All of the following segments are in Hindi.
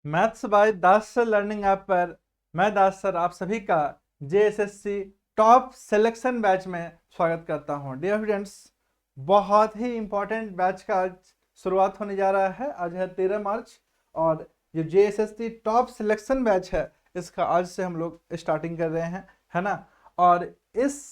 Maths by Das sir learning app पर मैं दास सर आप सभी का जेएसएससी टॉप सिलेक्शन बैच में स्वागत करता हूं। डियर स्टूडेंट्स, बहुत ही इंपॉर्टेंट बैच का आज शुरुआत होने जा रहा है। आज है 13 मार्च और ये जेएसएससी टॉप सिलेक्शन बैच है, इसका आज से हम लोग स्टार्टिंग कर रहे हैं, है ना। और इस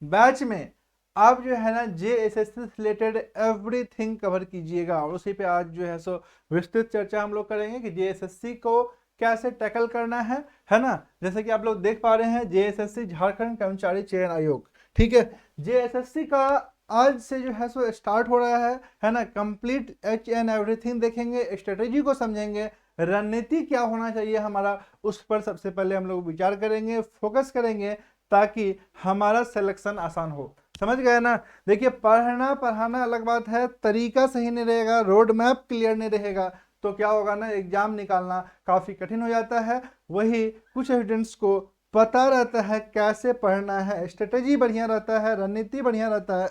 बैच में आप जो है ना जेएसएससी से रिलेटेड एवरीथिंग कवर कीजिएगा और उसी पे आज जो है सो विस्तृत चर्चा हम लोग करेंगे कि जेएसएससी को कैसे टैकल करना है ना। जैसे कि आप लोग देख पा रहे हैं जेएसएससी झारखंड कर्मचारी चयन आयोग, ठीक है। जेएसएससी का आज से जो है सो स्टार्ट हो रहा है ना। कंप्लीट एच एंड एवरीथिंग देखेंगे, स्ट्रेटेजी को समझेंगे, रणनीति क्या होना चाहिए हमारा, उस पर सबसे पहले हम लोग विचार करेंगे, फोकस करेंगे ताकि हमारा सिलेक्शन आसान हो। समझ गए ना। देखिए, पढ़ना पढ़ाना अलग बात है, तरीका सही नहीं रहेगा, रोड मैप क्लियर नहीं रहेगा तो क्या होगा ना, एग्जाम निकालना काफ़ी कठिन हो जाता है। वही कुछ स्टूडेंट्स को पता रहता है कैसे पढ़ना है, स्ट्रेटेजी बढ़िया रहता है, रणनीति बढ़िया रहता है,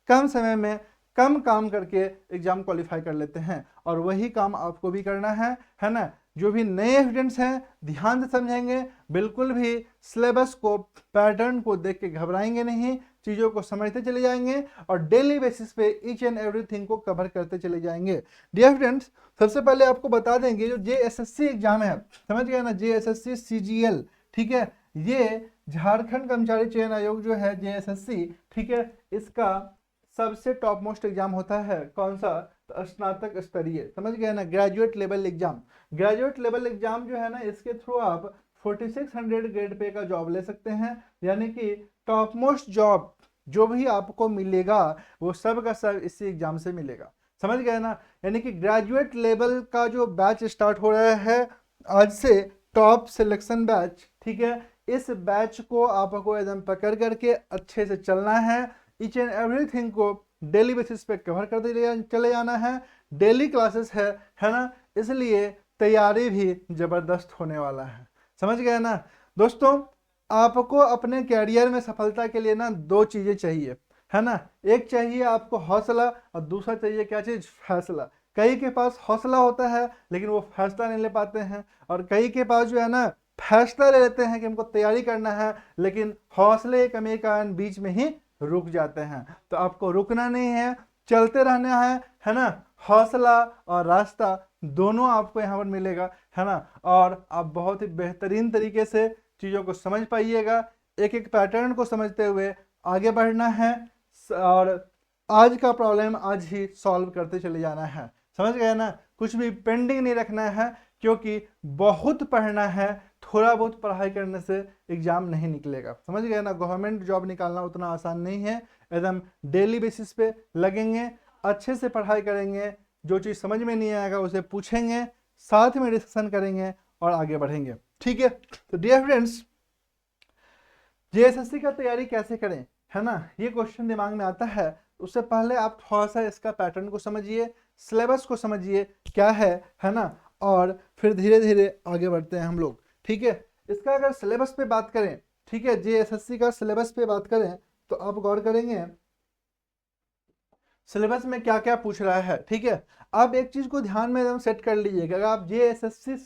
कम समय में कम काम करके एग्जाम क्वालिफाई कर लेते हैं। और वही काम आपको भी करना है ना। जो भी नए स्टूडेंट्स हैं ध्यान से समझेंगे, बिल्कुल भी सिलेबस को पैटर्न को देख के घबराएंगे नहीं, चीज़ों को समझते चले जाएंगे और डेली बेसिस पे ईच एंड एवरीथिंग को कवर करते चले जाएंगे। डियर फ्रेंड्स, सबसे पहले आपको बता देंगे जो जेएसएससी एग्जाम है, समझ गए ना, जेएसएससी सीजीएल, ठीक है। ये झारखंड कर्मचारी चयन आयोग जो है जेएसएससी, ठीक है, इसका सबसे टॉप मोस्ट एग्जाम होता है। कौन सा? तो स्नातक स्तरीय, समझ गए ना, graduate level exam. Graduate level exam जो है ना, इसके थ्रू आप 4600 ग्रेड पे का जॉब ले सकते हैं, यानी कि टॉप मोस्ट जॉब जो भी आपको मिलेगा वो सब का सब इसी एग्जाम से मिलेगा। समझ गए ना। यानी कि ग्रेजुएट लेवल का जो बैच स्टार्ट हो रहा है आज से, टॉप सिलेक्शन बैच, ठीक है। इस बैच को आपको एकदम पकड़ करके अच्छे से चलना है, ईच एंड एवरीथिंग को डेली बेसिस पे कवर करते चले जाना है। डेली क्लासेस है ना, इसलिए तैयारी भी जबरदस्त होने वाला है। समझ गए ना दोस्तों। आपको अपने कैरियर में सफलता के लिए ना दो चीजें चाहिए, है ना। एक चाहिए आपको हौसला और दूसरा चाहिए क्या चीज? फैसला। कई के पास हौसला होता है लेकिन वो फैसला नहीं ले पाते हैं, और कई के पास जो है ना फैसला ले लेते हैं कि हमको तैयारी करना है, लेकिन हौसले कमी के कारण बीच में ही रुक जाते हैं। तो आपको रुकना नहीं है, चलते रहना है ना। हौसला और रास्ता दोनों आपको यहाँ पर मिलेगा, है ना। और आप बहुत ही बेहतरीन तरीके से चीज़ों को समझ पाइएगा, एक एक पैटर्न को समझते हुए आगे बढ़ना है और आज का प्रॉब्लम आज ही सॉल्व करते चले जाना है। समझ गए ना। कुछ भी पेंडिंग नहीं रखना है, क्योंकि बहुत पढ़ना है, थोड़ा बहुत पढ़ाई करने से एग्जाम नहीं निकलेगा। समझ गए ना। गवर्नमेंट जॉब निकालना उतना आसान नहीं है, एकदम डेली बेसिस पे लगेंगे, अच्छे से पढ़ाई करेंगे, जो चीज़ समझ में नहीं आएगा उसे पूछेंगे, साथ में डिस्कशन करेंगे और आगे बढ़ेंगे, ठीक है। तो डियर फ्रेंड्स, जेएसएससी का तैयारी कैसे करें, है ना, ये क्वेश्चन दिमाग में आता है। उससे पहले आप थोड़ा सा इसका पैटर्न को समझिए, सिलेबस को समझिए क्या है ना, और फिर धीरे धीरे आगे बढ़ते हैं हम लोग, ठीक है। इसका अगर सिलेबस पे बात करें, ठीक है, जेएसएससी का सिलेबस पे बात करें तो आप गौर करेंगे सिलेबस में क्या क्या पूछ रहा है, ठीक है। आप एक चीज को ध्यान में एकदम सेट कर लीजिएगा, अगर आप जेएसएससी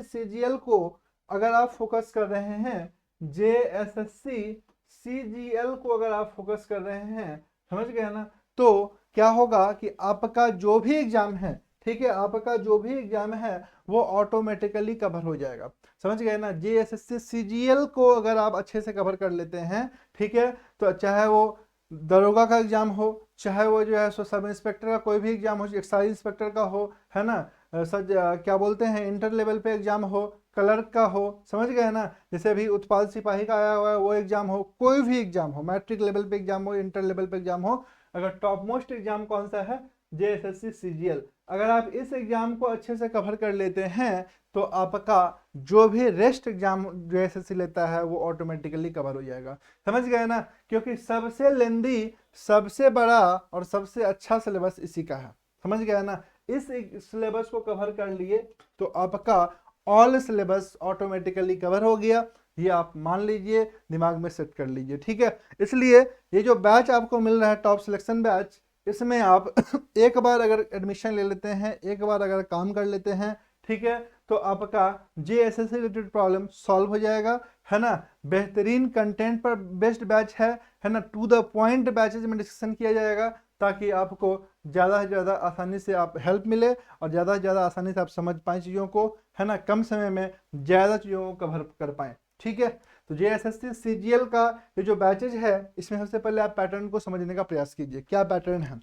सीजीएल को अगर आप फोकस कर रहे हैं, जेएसएससी सीजीएल को अगर आप फोकस कर रहे हैं, समझ गए ना, तो क्या होगा कि आपका जो भी एग्जाम है, ठीक है, आपका जो भी एग्जाम है वो ऑटोमेटिकली कवर हो जाएगा। समझ गए ना। जेएसएससी सीजीएल को अगर आप अच्छे से कवर कर लेते हैं, ठीक है, तो चाहे वो दरोगा का एग्जाम हो, चाहे वो जो है सो सब इंस्पेक्टर का कोई भी एग्जाम हो, एक्साइज इंस्पेक्टर का हो, है ना, सच क्या बोलते हैं इंटर लेवल पे एग्जाम हो, क्लर्क का हो, समझ गए ना, जैसे अभी उत्पाद सिपाही का आया हुआ है वो एग्जाम हो, कोई भी एग्जाम हो, मैट्रिक लेवल पे एग्जाम हो, इंटर लेवल पे एग्जाम हो, अगर टॉप मोस्ट एग्जाम कौन सा है? JSSC CGL. अगर आप इस एग्जाम को अच्छे से कवर कर लेते हैं तो आपका जो भी रेस्ट एग्जाम जेएसएससी लेता है वो ऑटोमेटिकली कवर हो जाएगा। समझ गए ना। क्योंकि सबसे लेंदी, सबसे बड़ा और सबसे अच्छा सिलेबस इसी का है। समझ गया ना। इस सिलेबस को कवर कर लिए तो आपका ऑल सिलेबस ऑटोमेटिकली कवर हो गया, ये आप मान लीजिए, दिमाग में सेट कर लीजिए, ठीक है। इसलिए ये जो बैच आपको मिल रहा है टॉप सिलेक्शन बैच, इसमें आप एक बार अगर एडमिशन ले लेते हैं, एक बार अगर काम कर लेते हैं, ठीक है, तो आपका JSS रिलेटेड प्रॉब्लम सॉल्व हो जाएगा, है ना। बेहतरीन कंटेंट पर बेस्ड बैच है ना। टू द पॉइंट बैचेज में डिस्कशन किया जाएगा ताकि आपको ज़्यादा से ज़्यादा आसानी से आप हेल्प मिले और ज़्यादा से ज़्यादा आसानी से आप समझ पाएँ चीज़ों को, है ना, कम समय में ज़्यादा चीज़ों को कवर कर पाएँ, ठीक है। तो JSSC CGL का ये जो बैचेज है, इसमें सबसे पहले आप पैटर्न को समझने का प्रयास कीजिए। क्या पैटर्न है,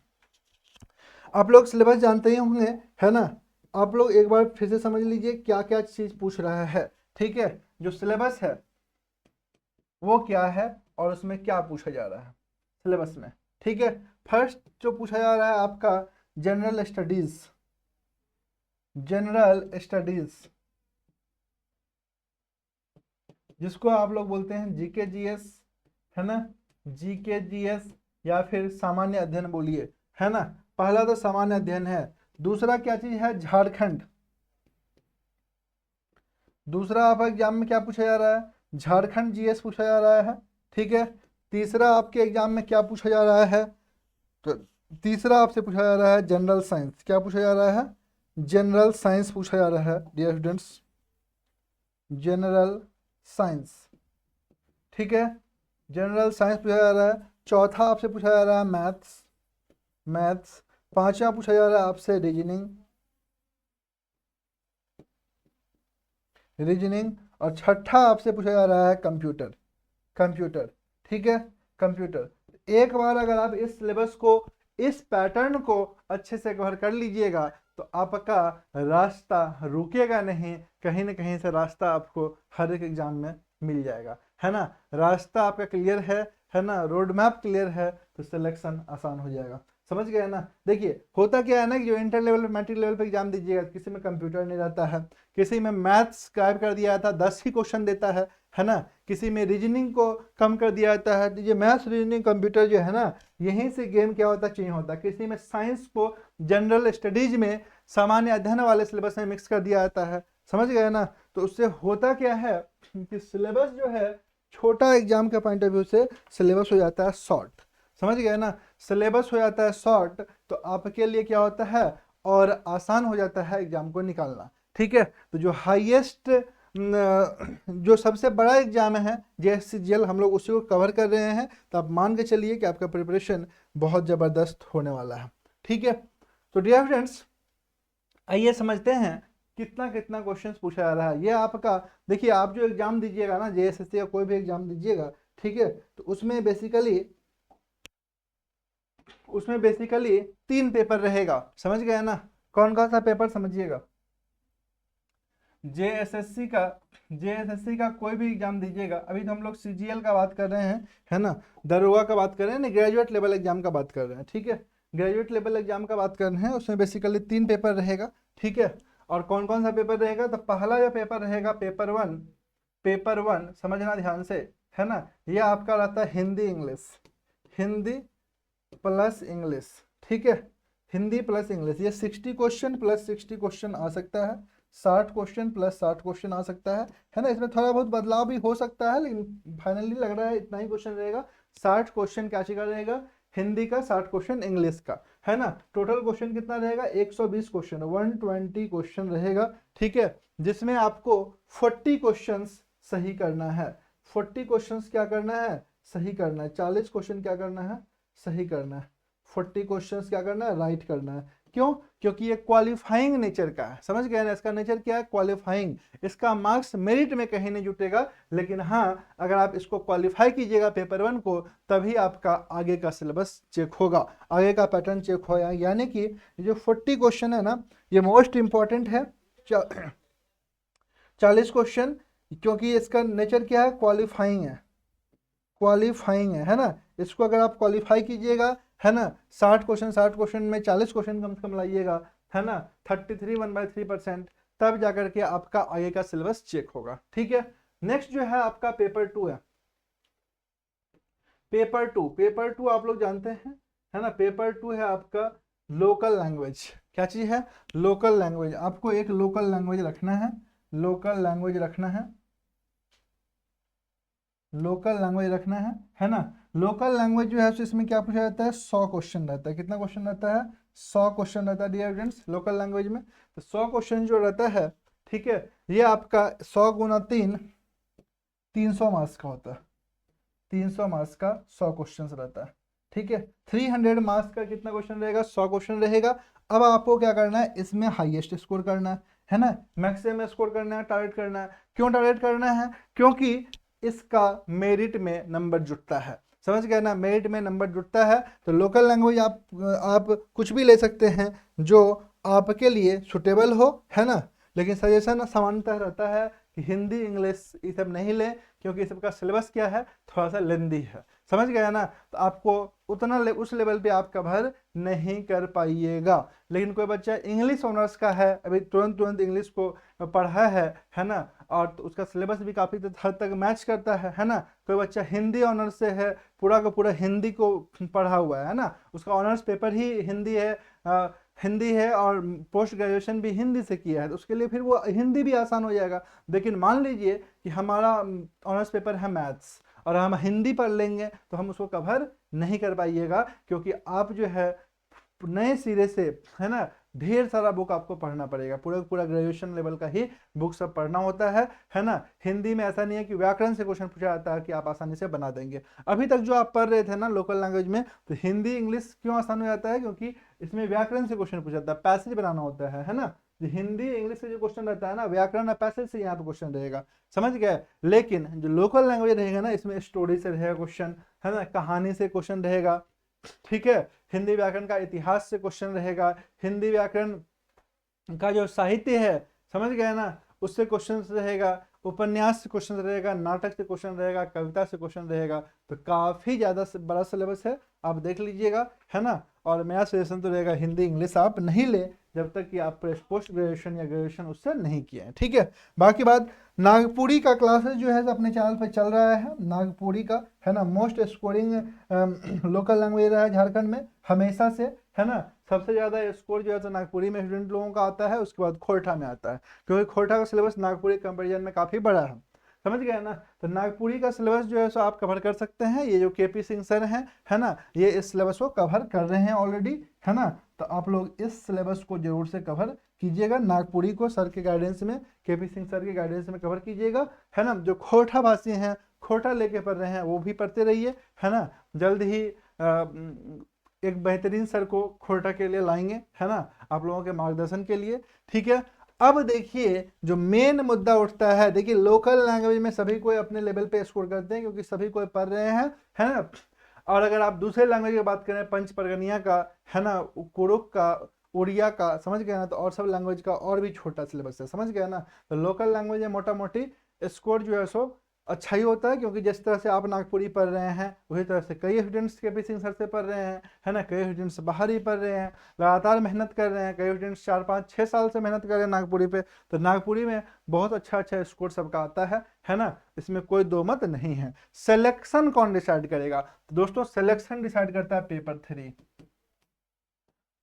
आप लोग सिलेबस जानते ही होंगे, है ना। आप लोग एक बार फिर से समझ लीजिए क्या क्या चीज़ पूछ रहा है, ठीक है। जो सिलेबस है वो क्या है और उसमें क्या पूछा जा रहा है सिलेबस में, ठीक है। फर्स्ट जो पूछा जा रहा है आपका जनरल स्टडीज, जनरल स्टडीज, जिसको आप लोग बोलते हैं जीके जीएस, है ना, जीके जीएस या फिर सामान्य अध्ययन बोलिए, है ना। पहला तो सामान्य अध्ययन है। दूसरा क्या चीज है, झारखंड। दूसरा आप एग्जाम में क्या पूछा जा रहा है, झारखंड जीएस पूछा जा रहा है, ठीक है। तीसरा आपके एग्जाम में क्या पूछा जा रहा है, तो तीसरा आपसे पूछा जा रहा है जनरल साइंस। क्या पूछा जा रहा है, जनरल साइंस पूछा जा रहा है डियर स्टूडेंट्स, जनरल साइंस, ठीक है। जनरल साइंस पूछा जा रहा है। चौथा आपसे पूछा जा रहा है मैथ्स, मैथ्स। पांचवा पूछा जा रहा है आपसे रीजनिंग, रीजनिंग। और छठा आपसे पूछा जा रहा है कंप्यूटर, कंप्यूटर, ठीक है, कंप्यूटर। एक बार अगर आप इस सिलेबस को, इस पैटर्न को अच्छे से कवर कर लीजिएगा तो आपका रास्ता रुकेगा नहीं, कहीं ना कहीं से रास्ता आपको हर एक एग्जाम में मिल जाएगा, है ना। रास्ता आपका क्लियर है ना, रोड मैप क्लियर है तो सिलेक्शन आसान हो जाएगा, समझ गए ना। देखिए होता क्या है ना कि जो इंटर लेवल मैट्रिक लेवल पे एग्जाम दीजिएगा, किसी में कंप्यूटर नहीं रहता है, किसी में मैथ्स गायब कर दिया जाता है, 10 ही क्वेश्चन देता है ना। किसी में रीजनिंग को कम कर दिया जाता है। ये मैथ्स रीजनिंग कंप्यूटर जो है ना, यहीं से गेम क्या होता है, चेंज होता है। किसी में साइंस को जनरल स्टडीज में सामान्य अध्ययन वाले सिलेबस में मिक्स कर दिया जाता है, समझ गए ना। तो उससे होता क्या है कि सिलेबस जो है छोटा, एग्जाम के पॉइंट ऑफ व्यू से सिलेबस हो जाता है शॉर्ट, समझ गए ना। सिलेबस हो जाता है शॉर्ट तो आपके लिए क्या होता है, और आसान हो जाता है एग्जाम को निकालना, ठीक है। तो जो हाईएस्ट, जो सबसे बड़ा एग्जाम है JSCGL, हम लोग उसी को कवर कर रहे हैं। तो आप मान के चलिए कि आपका प्रिपरेशन बहुत ज़बरदस्त होने वाला है, ठीक है। तो डियर फ्रेंड्स, आइए समझते हैं कितना कितना क्वेश्चन पूछा जा रहा है। ये आपका, देखिए आप जो एग्जाम दीजिएगा ना, JSSC का कोई भी एग्जाम दीजिएगा, ठीक है, तो उसमें बेसिकली 3 पेपर रहेगा, समझ गए ना। कौन कौन सा पेपर समझिएगा, JSSC का कोई भी एग्जाम दीजिएगा। अभी तो हम लोग CGL का बात कर रहे हैं, है ना, दरोगा का बात कर रहे हैं ना, ग्रेजुएट लेवल एग्जाम का बात कर रहे हैं, ठीक है। ग्रेजुएट लेवल एग्जाम का बात कर रहे हैं, उसमें बेसिकली 3 पेपर रहेगा, ठीक है। और कौन कौन सा पेपर रहेगा, तो पहला जो पेपर रहेगा पेपर वन, पेपर वन समझना ध्यान से, है ना। यह आपका रहता है Hindi English, Hindi plus English, ठीक है, हिंदी प्लस इंग्लिश। ये 60 क्वेश्चन प्लस 60 क्वेश्चन आ सकता है, 60 क्वेश्चन प्लस 60 क्वेश्चन आ सकता है ना। इसमें थोड़ा बहुत बदलाव भी हो सकता है, लेकिन फाइनली लग रहा है इतना ही क्वेश्चन रहेगा। 60 क्वेश्चन क्या का रहेगा, हिंदी का, 60 क्वेश्चन इंग्लिश का, है ना। टोटल क्वेश्चन कितना रहेगा, 120 क्वेश्चन, 120 क्वेश्चन रहेगा, ठीक है। जिसमें आपको 40 क्वेश्चन सही करना है, 40 क्वेश्चन क्या करना है, सही करना है। 40 क्वेश्चन क्या करना है, सही करना है। 40 क्वेश्चंस क्या करना है, राइट करना है। क्यों, क्योंकि ये क्वालिफाइंग नेचर का है, समझ गए ना। इसका नेचर क्या है, क्वालिफाइंग। इसका मार्क्स मेरिट में कहीं नहीं जुटेगा, लेकिन हाँ अगर आप इसको क्वालिफाई कीजिएगा पेपर वन को, तभी आपका आगे का सिलेबस चेक होगा, आगे का पैटर्न चेक होगा। यानी कि जो 40 क्वेश्चन है ना, ये मोस्ट इंपॉर्टेंट है। 40 क्वेश्चन, क्योंकि इसका नेचर क्या है, क्वालिफाइंग है, क्वालिफाइंग है ना। इसको अगर आप क्वालिफाई कीजिएगा, है ना, 60 क्वेश्चन में 40 क्वेश्चन कम से कम लाइएगा, है ना, 33 1/3%, तब जाकर के आपका आगे का सिलेबस चेक होगा, ठीक है। नेक्स्ट जो है आपका पेपर 2 है। पेपर टू आप लोग जानते हैं, है ना। पेपर 2 है आपका लोकल लैंग्वेज। क्या चीज है, लोकल लैंग्वेज। आपको एक लोकल लैंग्वेज रखना है, लोकल लैंग्वेज रखना है, लोकल लैंग्वेज रखना है ना। लोकल लैंग्वेज जो है तो इसमें क्या पूछा जाता है, 100 क्वेश्चन रहता है। कितना क्वेश्चन रहता है, 100 क्वेश्चन रहता है डियर स्टूडेंट्स लोकल लैंग्वेज में। तो 100 क्वेश्चन जो रहता है, ठीक है, ये आपका 100 गुना 3 300 मार्क्स का होता है। 300 मार्क्स का 100 क्वेश्चन रहता है, ठीक है। 300 मार्क्स का कितना क्वेश्चन रहेगा, 100 क्वेश्चन रहेगा। अब आपको क्या करना है, इसमें हाईएस्ट स्कोर करना है ना, मैक्सिमम स्कोर करना है, टारगेट करना है। क्यों टारगेट करना है, क्योंकि इसका मेरिट में नंबर जुटता है, समझ गए ना, मेरिट में नंबर जुटता है। तो लोकल लैंग्वेज आप कुछ भी ले सकते हैं जो आपके लिए सुटेबल हो, है ना। लेकिन सजेशन सामान्यतः रहता है कि हिंदी इंग्लिश ये सब नहीं लें, क्योंकि इस सबका सिलेबस क्या है, थोड़ा सा लेंदी है, समझ गया ना। तो आपको उतना उस लेवल पे आप कवर नहीं कर पाइएगा। लेकिन कोई बच्चा इंग्लिश ऑनर्स का है, अभी तुरंत इंग्लिश को पढ़ा है ना, और तो उसका सिलेबस भी काफ़ी हद तक मैच करता है ना। कोई बच्चा हिंदी ऑनर्स से है, पूरा का पूरा हिंदी को पढ़ा हुआ है ना, उसका ऑनर्स पेपर ही हिंदी है, हिंदी है और पोस्ट ग्रेजुएशन भी हिंदी से किया है, तो उसके लिए फिर वो हिंदी भी आसान हो जाएगा। लेकिन मान लीजिए कि हमारा ऑनर्स पेपर है मैथ्स और हम हिंदी पढ़ लेंगे, तो हम उसको कवर नहीं कर पाइएगा, क्योंकि आप जो है नए सिरे से, है ना, ढेर सारा बुक आपको पढ़ना पड़ेगा, पूरा ग्रेजुएशन लेवल का ही बुक सब पढ़ना होता है ना। हिंदी में ऐसा नहीं है कि व्याकरण से क्वेश्चन पूछा जाता है कि आप आसानी से बना देंगे। अभी तक जो आप पढ़ रहे थे ना लोकल लैंग्वेज में, तो हिंदी इंग्लिश क्यों आसान हो जाता है, क्योंकि इसमें व्याकरण से क्वेश्चन पूछा जाता है, पैसेज बनाना होता है ना। जो हिंदी इंग्लिश से जो क्वेश्चन रहता है ना, व्याकरण और पैसेज से यहाँ पे क्वेश्चन रहेगा, समझ गए। लेकिन जो लोकल लैंग्वेज रहेगा ना, इसमें स्टोरी से रहेगा क्वेश्चन, है ना, कहानी से क्वेश्चन रहेगा, ठीक है। हिंदी व्याकरण का इतिहास से क्वेश्चन रहेगा, हिंदी व्याकरण का जो साहित्य है, समझ गए ना, उससे क्वेश्चन रहेगा, उपन्यास से क्वेश्चन रहेगा, नाटक से क्वेश्चन रहेगा, कविता से क्वेश्चन रहेगा। तो काफ़ी ज़्यादा बड़ा सिलेबस है, आप देख लीजिएगा, है ना। और मेरा सजेशन तो रहेगा हिंदी इंग्लिश आप नहीं ले जब तक कि आप पोस्ट ग्रेजुएशन या ग्रेजुएशन उससे नहीं किए हैं, ठीक है। बाकी बात, नागपुरी का क्लासेस जो है अपने चैनल पर चल रहा है, नागपुरी का, है ना, मोस्ट स्कोरिंग लोकल लैंग्वेज रहा है झारखंड में हमेशा से, है ना। सबसे ज़्यादा स्कोर जो है तो नागपुरी में स्टूडेंट लोगों का आता है, उसके बाद खोरठा में आता है, क्योंकि खोरठा का सिलेबस नागपुरी कंपेरिजन में काफ़ी बड़ा है, समझ गए ना। तो नागपुरी का सिलेबस जो है सो आप कवर कर सकते हैं, ये जो केपी सिंह सर हैं, है ना, ये इस सिलेबस को कवर कर रहे हैं ऑलरेडी, है ना। तो आप लोग इस सिलेबस को जरूर से कवर कीजिएगा, नागपुरी को सर के गाइडेंस में, केपी सिंह सर के गाइडेंस में कवर कीजिएगा, है ना। जो खोरठा भाषी हैं, खोरठा लेके पढ़ रहे हैं, वो भी पढ़ते रहिए, है ना। जल्द ही एक बेहतरीन सर को खोरठा के लिए लाएंगे, है ना, आप लोगों के मार्गदर्शन के लिए, ठीक है। अब देखिए जो मेन मुद्दा उठता है, देखिए लोकल लैंग्वेज में सभी कोई अपने लेवल पे स्कोर करते हैं, क्योंकि सभी कोई पढ़ रहे हैं, है ना। और अगर आप दूसरे लैंग्वेज की बात करें, पंच परगनिया का, है ना, कुरुक का, उड़िया का, समझ गया ना, तो और सब लैंग्वेज का और भी छोटा सिलेबस है, समझ गया ना। तो लोकल लैंग्वेज में मोटा मोटी स्कोर जो है सो अच्छा ही होता है, क्योंकि जिस तरह से आप नागपुरी पढ़ रहे हैं, उसी तरह से कई स्टूडेंट्स के पी सिंह सर से पढ़ रहे हैं, है ना, कई स्टूडेंट्स बाहर ही पढ़ रहे हैं, लगातार मेहनत कर रहे हैं, कई स्टूडेंट्स 4 5 6 साल से मेहनत कर रहे हैं नागपुरी पे। तो नागपुरी में बहुत अच्छा स्कोर सबका आता है ना, इसमें कोई दो मत नहीं है। सिलेक्शन कौन डिसाइड करेगा, तो दोस्तों सिलेक्शन डिसाइड करता है पेपर 3।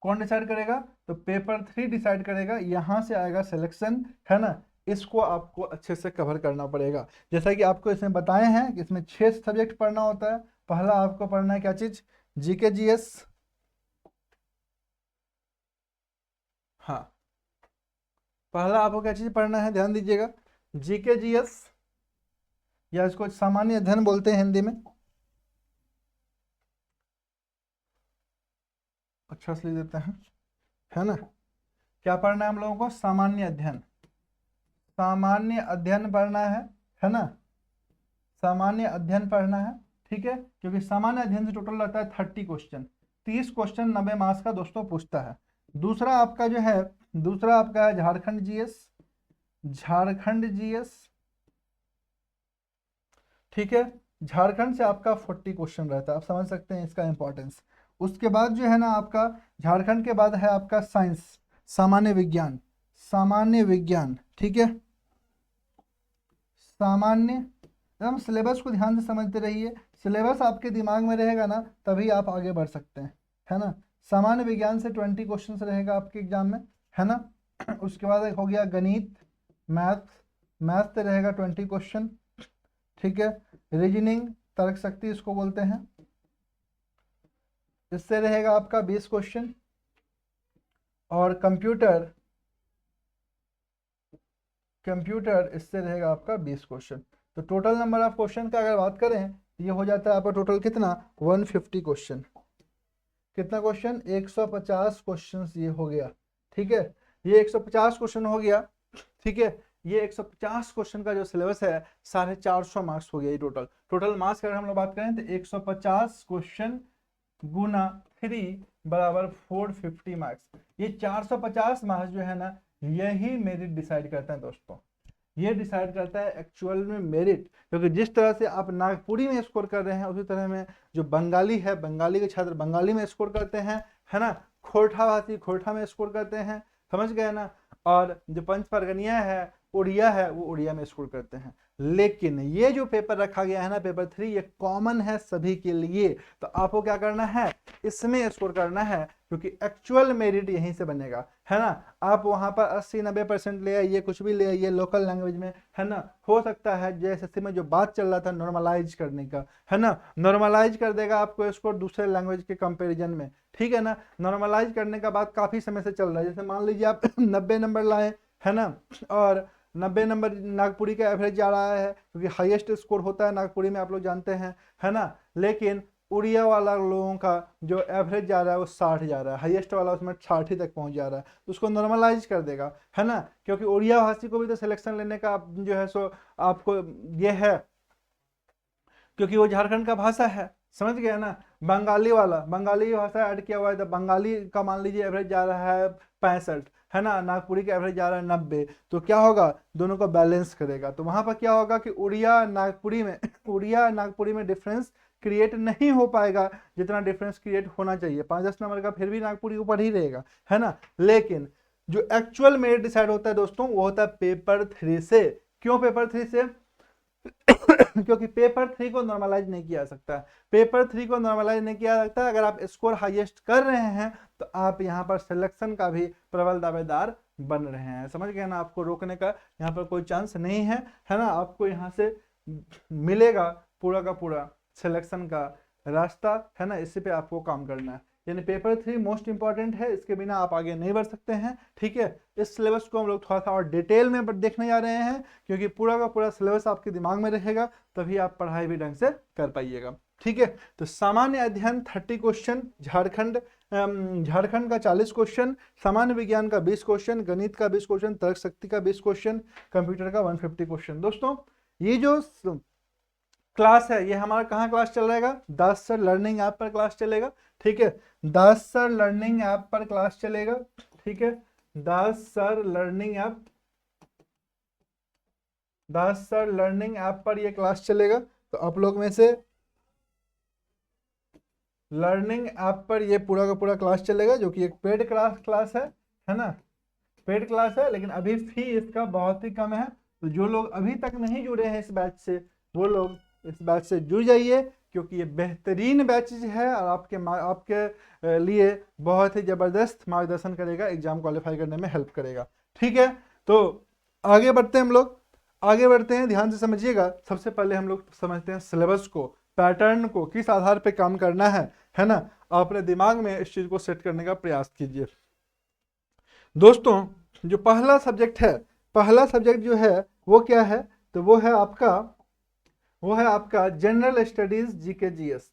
कौन डिसाइड करेगा, तो पेपर 3 डिसाइड करेगा, यहां से आएगा सिलेक्शन, है ना। इसको आपको अच्छे से कवर करना पड़ेगा, जैसा कि आपको इसमें बताए हैं कि इसमें 6 सब्जेक्ट पढ़ना होता है। पहला आपको पढ़ना है क्या चीज, जीके जीएस, हाँ, पहला आपको क्या चीज पढ़ना है, ध्यान दीजिएगा, जीके जीएस, या इसको सामान्य अध्ययन बोलते हैं हिंदी में, अच्छा से लिख देते हैं, है ना। क्या पढ़ना है हम लोगों को, सामान्य अध्ययन, सामान्य अध्ययन पढ़ना है ना, सामान्य अध्ययन पढ़ना है, ठीक है। क्योंकि सामान्य अध्ययन से टोटल रहता है 30 क्वेश्चन, 30 क्वेश्चन 90 मार्क्स का दोस्तों पूछता है। दूसरा आपका जो है, दूसरा आपका है झारखंड जीएस, झारखंड जीएस, ठीक है। झारखंड से आपका 40 क्वेश्चन रहता है, आप समझ सकते हैं इसका इंपॉर्टेंस। उसके बाद जो है ना आपका, झारखंड के बाद है आपका साइंस, सामान्य विज्ञान, सामान्य विज्ञान, ठीक है, सामान्य। हम सिलेबस को ध्यान से समझते रहिए, सिलेबस आपके दिमाग में रहेगा ना, तभी आप आगे बढ़ सकते हैं, है ना। सामान्य विज्ञान से 20 क्वेश्चन रहेगा आपके एग्जाम में, है ना। उसके बाद एक हो गया गणित, मैथ, मैथ से रहेगा 20 क्वेश्चन, ठीक है। रीजनिंग तर्क शक्ति इसको बोलते हैं, इससे रहेगा आपका 20 क्वेश्चन। और कंप्यूटर इससे रहेगा आपका 20 क्वेश्चन। तो टोटल नंबर ऑफ क्वेश्चन का अगर बात करें तो ये हो जाता है आपका टोटल कितना, 150 क्वेश्चन। कितना क्वेश्चन, 150 क्वेश्चन ये हो गया। ठीक है, ये 150 क्वेश्चन हो गया। ठीक है, ये 150 क्वेश्चन का जो सिलेबस है 450 मार्क्स हो गया। ये टोटल मार्क्स की अगर हम लोग बात करें तो 150 क्वेश्चन गुना 3 बराबर 450 मार्क्स। ये 450 मार्क्स जो है ना, यही मेरिट डिसाइड करता है दोस्तों। ये डिसाइड करता है एक्चुअल में मेरिट, क्योंकि जिस तरह से आप नागपुरी में स्कोर कर रहे हैं उसी तरह में जो बंगाली है, बंगाली के छात्र बंगाली में स्कोर करते हैं, है ना, खोरठावासी खोरठा में स्कोर करते हैं, समझ गए ना, और जो पंच परगनिया है, उड़िया है, वो उड़िया में स्कोर करते हैं। लेकिन ये जो पेपर रखा गया है ना, पेपर 3, ये कॉमन है सभी के लिए। तो आपको क्या करना है, इसमें स्कोर करना है, क्योंकि एक्चुअल मेरिट यहीं से बनेगा, है ना। आप वहां पर 80-90% ले आइए, कुछ भी ले आइए लोकल लैंग्वेज में, है ना। हो सकता है जैसे में जो बात चल रहा था नॉर्मलाइज करने का, है ना, नॉर्मलाइज कर देगा आपको स्कोर दूसरे लैंग्वेज के कंपेरिजन में। ठीक है ना, नॉर्मलाइज करने का बात काफी समय से चल रहा है। जैसे मान लीजिए आप 90 नंबर लाए, है ना, और 90 नंबर नागपुरी का एवरेज जा रहा है, क्योंकि हाईएस्ट स्कोर होता है नागपुरी में, आप लोग जानते हैं, है ना। लेकिन उड़िया वाला लोगों का जो एवरेज जा रहा है वो 60 जा रहा है, हाईएस्ट वाला उसमें 60 तक पहुंच जा रहा है, तो उसको नॉर्मलाइज कर देगा, है ना। क्योंकि उड़िया भाषी को भी तो सिलेक्शन लेने का जो है सो आपको ये है, क्योंकि वो झारखंड का भाषा है, समझ गया ना। बंगाली वाला, बंगाली भाषा ऐड किया हुआ है, तो बंगाली का मान लीजिए एवरेज जा रहा है 65, है ना, नागपुरी का एवरेज जा रहा है 90, तो क्या होगा, दोनों को बैलेंस करेगा। तो वहां पर क्या होगा कि उड़िया नागपुरी में डिफरेंस क्रिएट नहीं हो पाएगा जितना डिफरेंस क्रिएट होना चाहिए। 5-10 नंबर का फिर भी नागपुरी ऊपर ही रहेगा, है ना। लेकिन जो एक्चुअल मेरिट डिसाइड होता है दोस्तों, वो होता है पेपर 3 से। क्यों पेपर 3 से? क्योंकि पेपर 3 को नॉर्मलाइज नहीं किया जा सकता। पेपर 3 को नॉर्मलाइज नहीं किया जा सकता। अगर आप स्कोर हाईएस्ट कर रहे हैं तो आप यहाँ पर सिलेक्शन का भी प्रबल दावेदार बन रहे हैं, समझ गए ना। आपको रोकने का यहाँ पर कोई चांस नहीं है ना। आपको यहाँ से मिलेगा पूरा का पूरा सिलेक्शन का रास्ता, है ना। इसी पे आपको काम करना है, यानी पेपर 3 मोस्ट इंपॉर्टेंट है, इसके बिना आप आगे नहीं बढ़ सकते हैं। ठीक है, इस सिलेबस को हम लोग थोड़ा सा और डिटेल में देखने जा रहे हैं, क्योंकि पूरा का पूरा सिलेबस आपके दिमाग में रहेगा, तभी आप पढ़ाई भी ढंग से कर पाइएगा। ठीक है, तो सामान्य अध्ययन 30 क्वेश्चन, झारखंड का 40 क्वेश्चन, सामान्य विज्ञान का 20 क्वेश्चन, गणित का 20 क्वेश्चन, तर्क शक्ति का 20 क्वेश्चन, कंप्यूटर का 150 क्वेश्चन। दोस्तों ये जो क्लास है ये हमारा कहाँ क्लास चल रहेगा, दास सर लर्निंग ऐप पर क्लास चलेगा। ठीक है, दास सर लर्निंग ऐप पर क्लास चलेगा। ठीक है, दास सर लर्निंग ऐप पर ये क्लास चलेगा। तो आप लोग में से लर्निंग ऐप पर ये पूरा का पूरा क्लास चलेगा, जो कि एक पेड क्लास है ना, पेड क्लास है। लेकिन अभी फी इसका बहुत ही कम है, तो जो लोग अभी तक नहीं जुड़े हैं इस बैच से, वो लोग इस बैच से जुड़ जाइए, क्योंकि ये बेहतरीन बैच है और आपके लिए बहुत ही ज़बरदस्त मार्गदर्शन करेगा, एग्जाम क्वालिफाई करने में हेल्प करेगा। ठीक है, तो आगे बढ़ते हैं हम लोग, आगे बढ़ते हैं, ध्यान से समझिएगा। सबसे पहले हम लोग समझते हैं सिलेबस को, पैटर्न को, किस आधार पे काम करना है ना। अपने दिमाग में इस चीज़ को सेट करने का प्रयास कीजिए। दोस्तों जो पहला सब्जेक्ट जो है वो क्या है, तो वो है आपका जनरल स्टडीज जीके जीएस,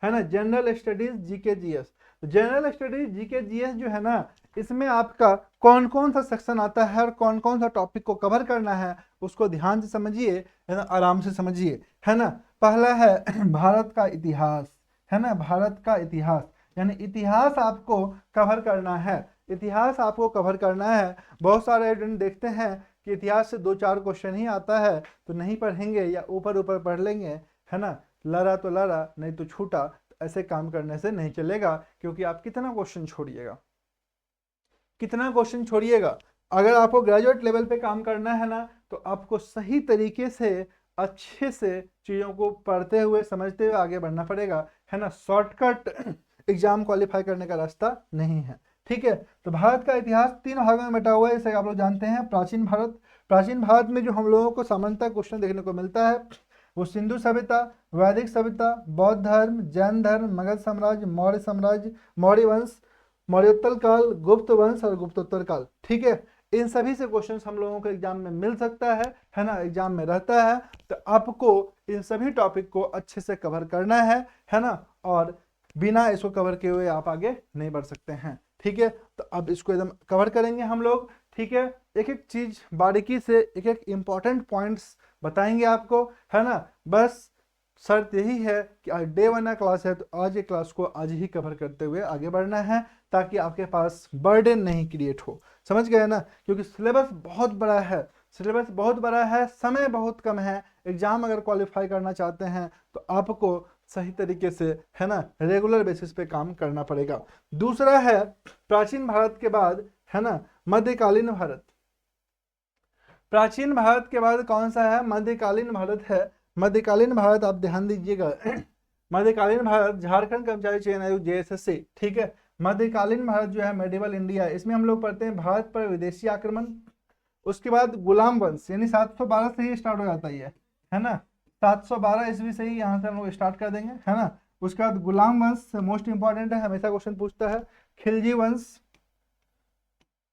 है ना। General studies GK GS, general studies GK GS जो है ना, इसमें आपका कौन कौन सा सेक्शन आता है और कौन कौन सा टॉपिक को कवर करना है, उसको ध्यान से समझिए, है ना, आराम से समझिए, है ना। पहला है भारत का इतिहास, है ना, भारत का इतिहास, यानी इतिहास आपको कवर करना है, इतिहास आपको कवर करना है। बहुत सारे स्टूडेंट देखते हैं कि इतिहास से 2-4 क्वेश्चन ही आता है, तो नहीं पढ़ेंगे या ऊपर पढ़ लेंगे, है ना, लड़ा तो लड़ा नहीं तो छूटा। ऐसे काम करने से नहीं चलेगा, क्योंकि आप कितना क्वेश्चन छोड़िएगा। अगर आपको ग्रेजुएट लेवल पे काम करना है ना, तो आपको सही तरीके से अच्छे से चीज़ों को पढ़ते हुए समझते हुए आगे बढ़ना पड़ेगा, है ना। शॉर्टकट एग्जाम क्वालिफाई करने का रास्ता नहीं है। ठीक है, तो भारत का इतिहास 3 भागों में बटा हुआ है, इसे आप लोग जानते हैं। प्राचीन भारत में जो हम लोगों को सामान्यतः क्वेश्चन देखने को मिलता है, वो सिंधु सभ्यता, वैदिक सभ्यता, बौद्ध धर्म, जैन धर्म, मगध साम्राज्य, मौर्य साम्राज्य, मौर्य वंश, मौर्योत्तर काल, गुप्त वंश और गुप्तोत्तर काल। ठीक है, इन सभी से क्वेश्चंस हम लोगों को एग्जाम में मिल सकता है ना, एग्जाम में रहता है। तो आपको इन सभी टॉपिक को अच्छे से कवर करना है ना, और बिना इसको कवर किए हुए आप आगे नहीं बढ़ सकते हैं। ठीक है, तो अब इसको एकदम कवर करेंगे हम लोग। ठीक है, एक एक चीज बारीकी से, एक एक इम्पॉर्टेंट पॉइंट्स बताएंगे आपको, है ना। बस शर्त यही है कि आज डे 1 क्लास है, तो आज ये क्लास को आज ही कवर करते हुए आगे बढ़ना है, ताकि आपके पास बर्डन नहीं क्रिएट हो। समझ गए ना, क्योंकि सिलेबस बहुत बड़ा है, सिलेबस बहुत बड़ा है, समय बहुत कम है। एग्जाम अगर क्वालिफाई करना चाहते हैं तो आपको सही तरीके से, है ना, रेगुलर बेसिस पे काम करना पड़ेगा। दूसरा है प्राचीन भारत के बाद, है ना, मध्यकालीन भारत। प्राचीन भारत के बाद कौन सा है? मध्यकालीन भारत है। मध्यकालीन भारत आप ध्यान दीजिएगा मध्यकालीन भारत झारखंड कर्मचारी चयन आयोग जेएसएससी। ठीक है, मध्यकालीन भारत जो है मेडिवल इंडिया, इसमें हम लोग पढ़ते हैं भारत पर विदेशी आक्रमण, उसके बाद गुलाम वंश, यानी 712 से ही स्टार्ट हो जाता है ना, 712 ईस्वी से ही यहाँ से हम लोग स्टार्ट कर देंगे, है ना। उसके बाद गुलाम वंश मोस्ट इंपॉर्टेंट है, हमेशा क्वेश्चन पूछता है। खिलजी वंश,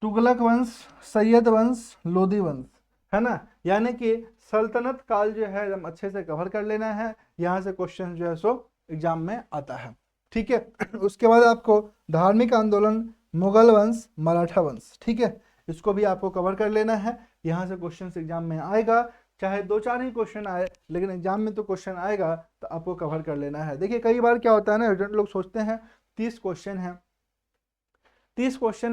तुगलक वंश, सैयद वंश, लोधी वंश, है ना। यानी कि सल्तनत काल जो है एकदम अच्छे से कवर कर लेना है, यहाँ से क्वेश्चन जो है सो एग्जाम में आता है। ठीक है, उसके बाद आपको धार्मिक आंदोलन, मुगल वंश, मराठा वंश। ठीक है, इसको भी आपको कवर कर लेना है, यहाँ से क्वेश्चन एग्जाम में आएगा, चाहे 2-4 ही क्वेश्चन आए, लेकिन एग्जाम में तो क्वेश्चन आएगा, तो आपको कवर कर लेना है। देखिए कई बार क्या होता है ना, स्टूडेंट लोग सोचते हैं 30 क्वेश्चन है, 30 क्वेश्चन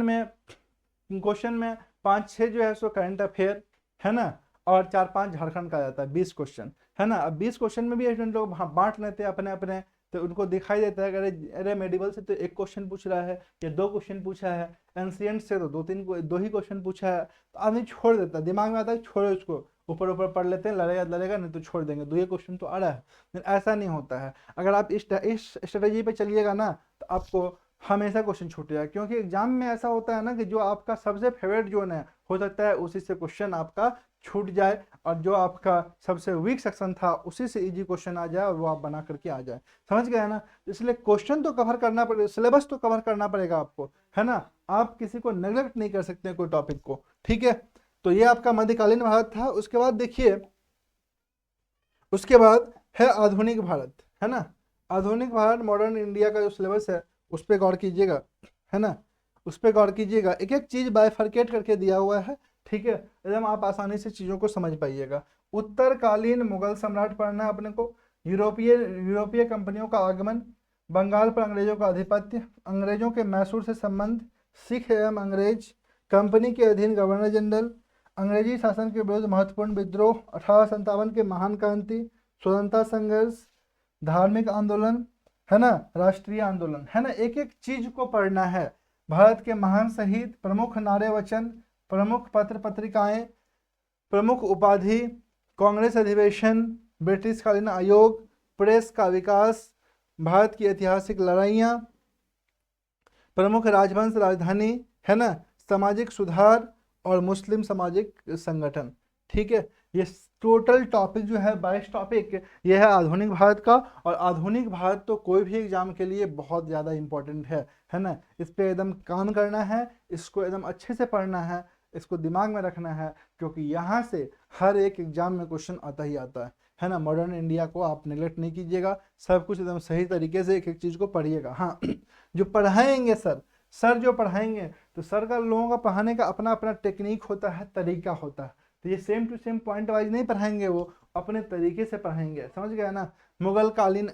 में 5-6 जो है सो करंट अफेयर, है ना, और 4-5 झारखंड का आ जाता है 20 क्वेश्चन, है ना। अब 20 क्वेश्चन में भी स्टूडेंट लोग बांट लेते हैं अपने अपने, तो उनको दिखाई देता है कि अरे मेडिवल से तो 1 क्वेश्चन पूछ रहा है या 2 क्वेश्चन पूछा है, एंशिएंट से तो 2 ही क्वेश्चन पूछा है, तो आदमी छोड़ देता है, दिमाग में आता है छोड़ो इसको, ऊपर ऊपर पढ़ लेते हैं, लड़ेगा लड़ेगा नहीं तो छोड़ देंगे, 2 ही क्वेश्चन तो आ रहा है। लेकिन ऐसा नहीं होता है, अगर आप इस स्ट्रेटेजी पे चलिएगा ना, तो आपको हमेशा क्वेश्चन छूटेगा, क्योंकि एग्जाम में ऐसा होता है ना कि जो आपका सबसे फेवरेट जोन है, हो सकता है उसी से क्वेश्चन आपका छूट जाए, और जो आपका सबसे वीक सेक्शन था उसी से इजी क्वेश्चन आ जाए और वो आप बना करके आ जाए। समझ गए ना, इसलिए क्वेश्चन तो कवर करना पड़ेगा, सिलेबस तो कवर करना पड़ेगा आपको, है ना। आप किसी को नेग्लेक्ट नहीं कर सकते कोई टॉपिक को। ठीक है, तो ये आपका मध्यकालीन भारत था। उसके बाद देखिए, उसके बाद है आधुनिक भारत, है ना। आधुनिक भारत, मॉडर्न इंडिया का जो सिलेबस है उस पर गौर कीजिएगा, है ना, उस पर गौर कीजिएगा, एक एक चीज बाइफरकेट करके दिया हुआ है। ठीक है, एकदम आप आसानी से चीजों को समझ पाइएगा। उत्तरकालीन मुगल सम्राट पढ़ना है अपने को, यूरोपीय यूरोपीय कंपनियों का आगमन, बंगाल पर अंग्रेजों का आधिपत्य, अंग्रेजों के मैसूर से संबंध, सिख एवं अंग्रेज, कंपनी के अधीन गवर्नर जनरल, अंग्रेजी शासन के विरुद्ध महत्वपूर्ण विद्रोह, 1857 के महान क्रांति, स्वतंत्रता संघर्ष, धार्मिक आंदोलन, है ना, राष्ट्रीय आंदोलन, है ना। एक एक चीज को पढ़ना है। भारत के महान शहीद, प्रमुख नारे वचन, प्रमुख पत्र पत्रिकाएं, प्रमुख उपाधि, कांग्रेस अधिवेशन, ब्रिटिश कालीन आयोग, प्रेस का विकास, भारत की ऐतिहासिक लड़ाइयाँ, प्रमुख राजवंश राजधानी, है ना, सामाजिक सुधार और मुस्लिम सामाजिक संगठन। ठीक है, ये टोटल टॉपिक जो है 22 टॉपिक, ये है आधुनिक भारत का। और आधुनिक भारत तो कोई भी एग्जाम के लिए बहुत ज़्यादा इंपॉर्टेंट है ना। इस पे एकदम काम करना है, इसको एकदम अच्छे से पढ़ना है, इसको दिमाग में रखना है, क्योंकि यहाँ से हर एक एग्जाम में क्वेश्चन आता ही आता है ना। मॉडर्न इंडिया को आप नेगलेक्ट नहीं कीजिएगा, सब कुछ एकदम सही तरीके से एक एक चीज़ को पढ़िएगा। हाँ, जो पढ़ाएंगे सर जो पढ़ाएंगे, तो सर का लोगों का पढ़ाने का अपना अपना टेक्निक होता है, तरीका होता है, तो ये same to same point wise नहीं पढ़ाएंगे, वो अपने तरीके से पढ़ाएंगे। समझ गए ना। मुगल कालीन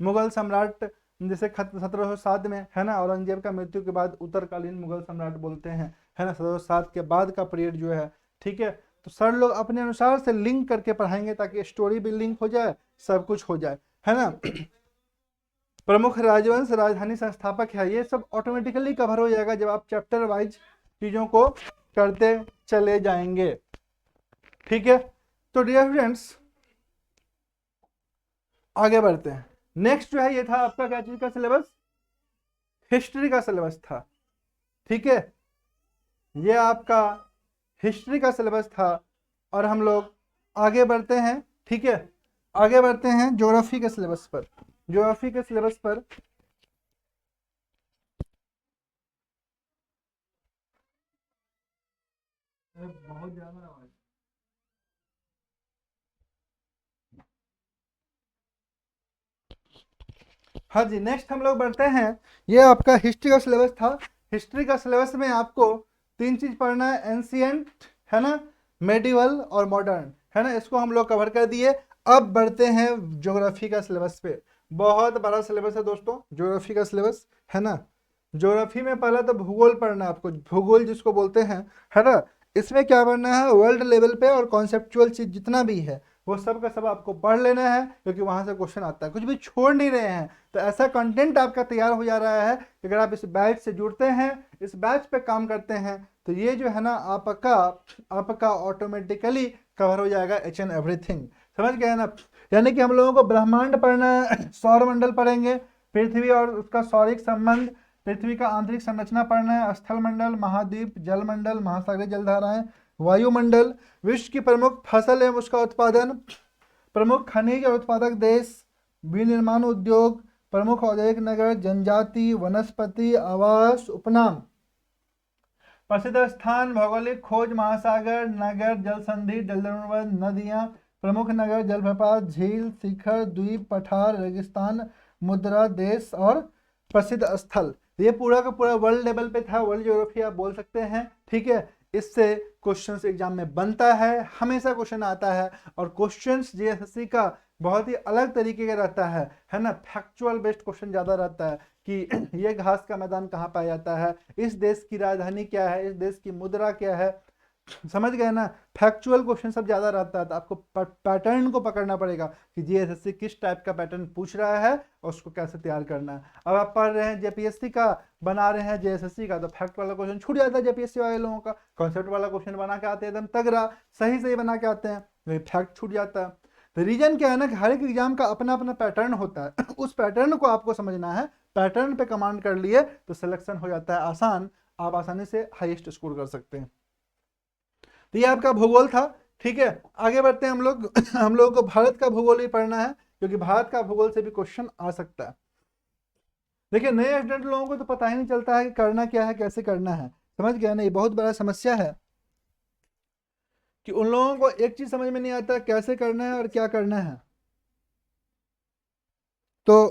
मुगल सम्राट, जैसे 1707 में, है ना, औरंगजेब का मृत्यु के बाद उत्तरकालीन मुगल सम्राट बोलते हैं, है ना, 1707 के बाद का पीरियड जो है। ठीक है, तो सर लोग अपने अनुसार से लिंक करके पढ़ाएंगे, ताकि स्टोरी भी लिंक हो जाए, सब कुछ हो जाए, है ना। प्रमुख राजवंश, राजधानी संस्थापक है, ये सब ऑटोमेटिकली कवर हो जाएगा जब आप चैप्टर वाइज चीजों को करते चले जाएंगे। ठीक है, तो डियर फ्रेंड्स आगे बढ़ते हैं। नेक्स्ट जो है ये था आपका क्या चीज का सिलेबस? हिस्ट्री का सिलेबस था। ठीक है, ये आपका हिस्ट्री का सिलेबस था, और हम लोग आगे बढ़ते हैं। ठीक है, आगे बढ़ते हैं ज्योग्राफी के सिलेबस पर। ज्योग्राफी के सिलेबस पर बहुत ज्यादा आवाज। हाँ जी, नेक्स्ट हम लोग बढ़ते हैं। ये आपका हिस्ट्री का सिलेबस था। हिस्ट्री का सिलेबस में आपको तीन चीज पढ़ना है, एंशियंट, है ना, मेडिवल और मॉडर्न, है ना, इसको हम लोग कवर कर दिए। अब बढ़ते हैं ज्योग्राफी का सिलेबस पे। बहुत बड़ा सिलेबस है दोस्तों ज्योग्राफी का सिलेबस, है ना। ज्योग्राफी में पहला तो भूगोल पढ़ना है आपको, भूगोल जिसको बोलते हैं, है ना। इसमें क्या पढ़ना है, वर्ल्ड लेवल पे और कॉन्सेप्चुअल चीज जितना भी है वो सब का सब आपको पढ़ लेना है, क्योंकि वहां से क्वेश्चन आता है, कुछ भी छोड़ नहीं रहे हैं। तो ऐसा कंटेंट आपका तैयार हो जा रहा है कि अगर आप इस बैच से जुड़ते हैं, इस बैच पे काम करते हैं, तो ये जो है ना आपका आपका ऑटोमेटिकली कवर हो जाएगा एच एंड एवरीथिंग। समझ गए ना। यानी कि हम लोगों को ब्रह्मांड पढ़ना है, सौर मंडल पढ़ेंगे, पृथ्वी और उसका सौरिक संबंध, पृथ्वी का आंतरिक संरचना पढ़ना है, स्थल मंडल, महाद्वीप, जल मंडल, महासागरीय जलधाराएं, वायुमंडल, विश्व की प्रमुख फसल एवं उसका उत्पादन, प्रमुख खनिज और उत्पादक देश, विनिर्माण उद्योग, प्रमुख औद्योगिक नगर, जनजाति, वनस्पति, आवास, उपनाम, प्रसिद्ध स्थान, भौगोलिक खोज, महासागर, नगर, जल संधि, जलदुर्बल, नदियां, प्रमुख नगर, जलप्रपात, झील, शिखर, द्वीप, पठार, रेगिस्तान, मुद्रा, देश और प्रसिद्ध स्थल। ये पूरा का पूरा वर्ल्ड लेवल पे था, वर्ल्ड ज्योग्राफी आप बोल सकते हैं, ठीक है। इससे क्वेश्चंस एग्जाम में बनता है, हमेशा क्वेश्चन आता है। और क्वेश्चंस जीएसएससी का बहुत ही अलग तरीके का रहता है ना, फैक्चुअल बेस्ड क्वेश्चन ज्यादा रहता है कि ये घास का मैदान कहाँ पाया जाता है, इस देश की राजधानी क्या है, इस देश की मुद्रा क्या है, समझ गए ना। फैक्चुअल क्वेश्चन सब ज्यादा रहता है, तो आपको पैटर्न को पकड़ना पड़ेगा कि जीएसएससी किस टाइप का पैटर्न पूछ रहा है और उसको कैसे तैयार करना है। अब आप पढ़ रहे हैं जेपीएससी का, बना रहे हैं जेएसएससी का, तो फैक्ट वाला क्वेश्चन छूट जाता है जेपीएससी वाले लोगों का। कॉन्सेप्ट वाला क्वेश्चन बना के आते हैं एकदम तगड़ा, सही सही बना के आते हैं, तो फैक्ट छूट जाता है। तो रीजन क्या है ना कि हर एक एग्जाम का अपना अपना पैटर्न होता है उस पैटर्न को आपको समझना है, पैटर्न पे कमांड कर लिए तो सिलेक्शन हो जाता है आसान, आप आसानी से हाईएस्ट स्कोर कर सकते हैं। तो ये आपका भूगोल था, ठीक है। आगे बढ़ते हैं हम लोग हम लोगों को भारत का भूगोल भी पढ़ना है, क्योंकि भारत का भूगोल से भी क्वेश्चन आ सकता है। देखिए नए स्टूडेंट लोगों को तो पता ही नहीं चलता है कि करना क्या है, कैसे करना है, समझ गया ना, ये बहुत बड़ा समस्या है कि उन लोगों को एक चीज समझ में नहीं आता कैसे करना है और क्या करना है। तो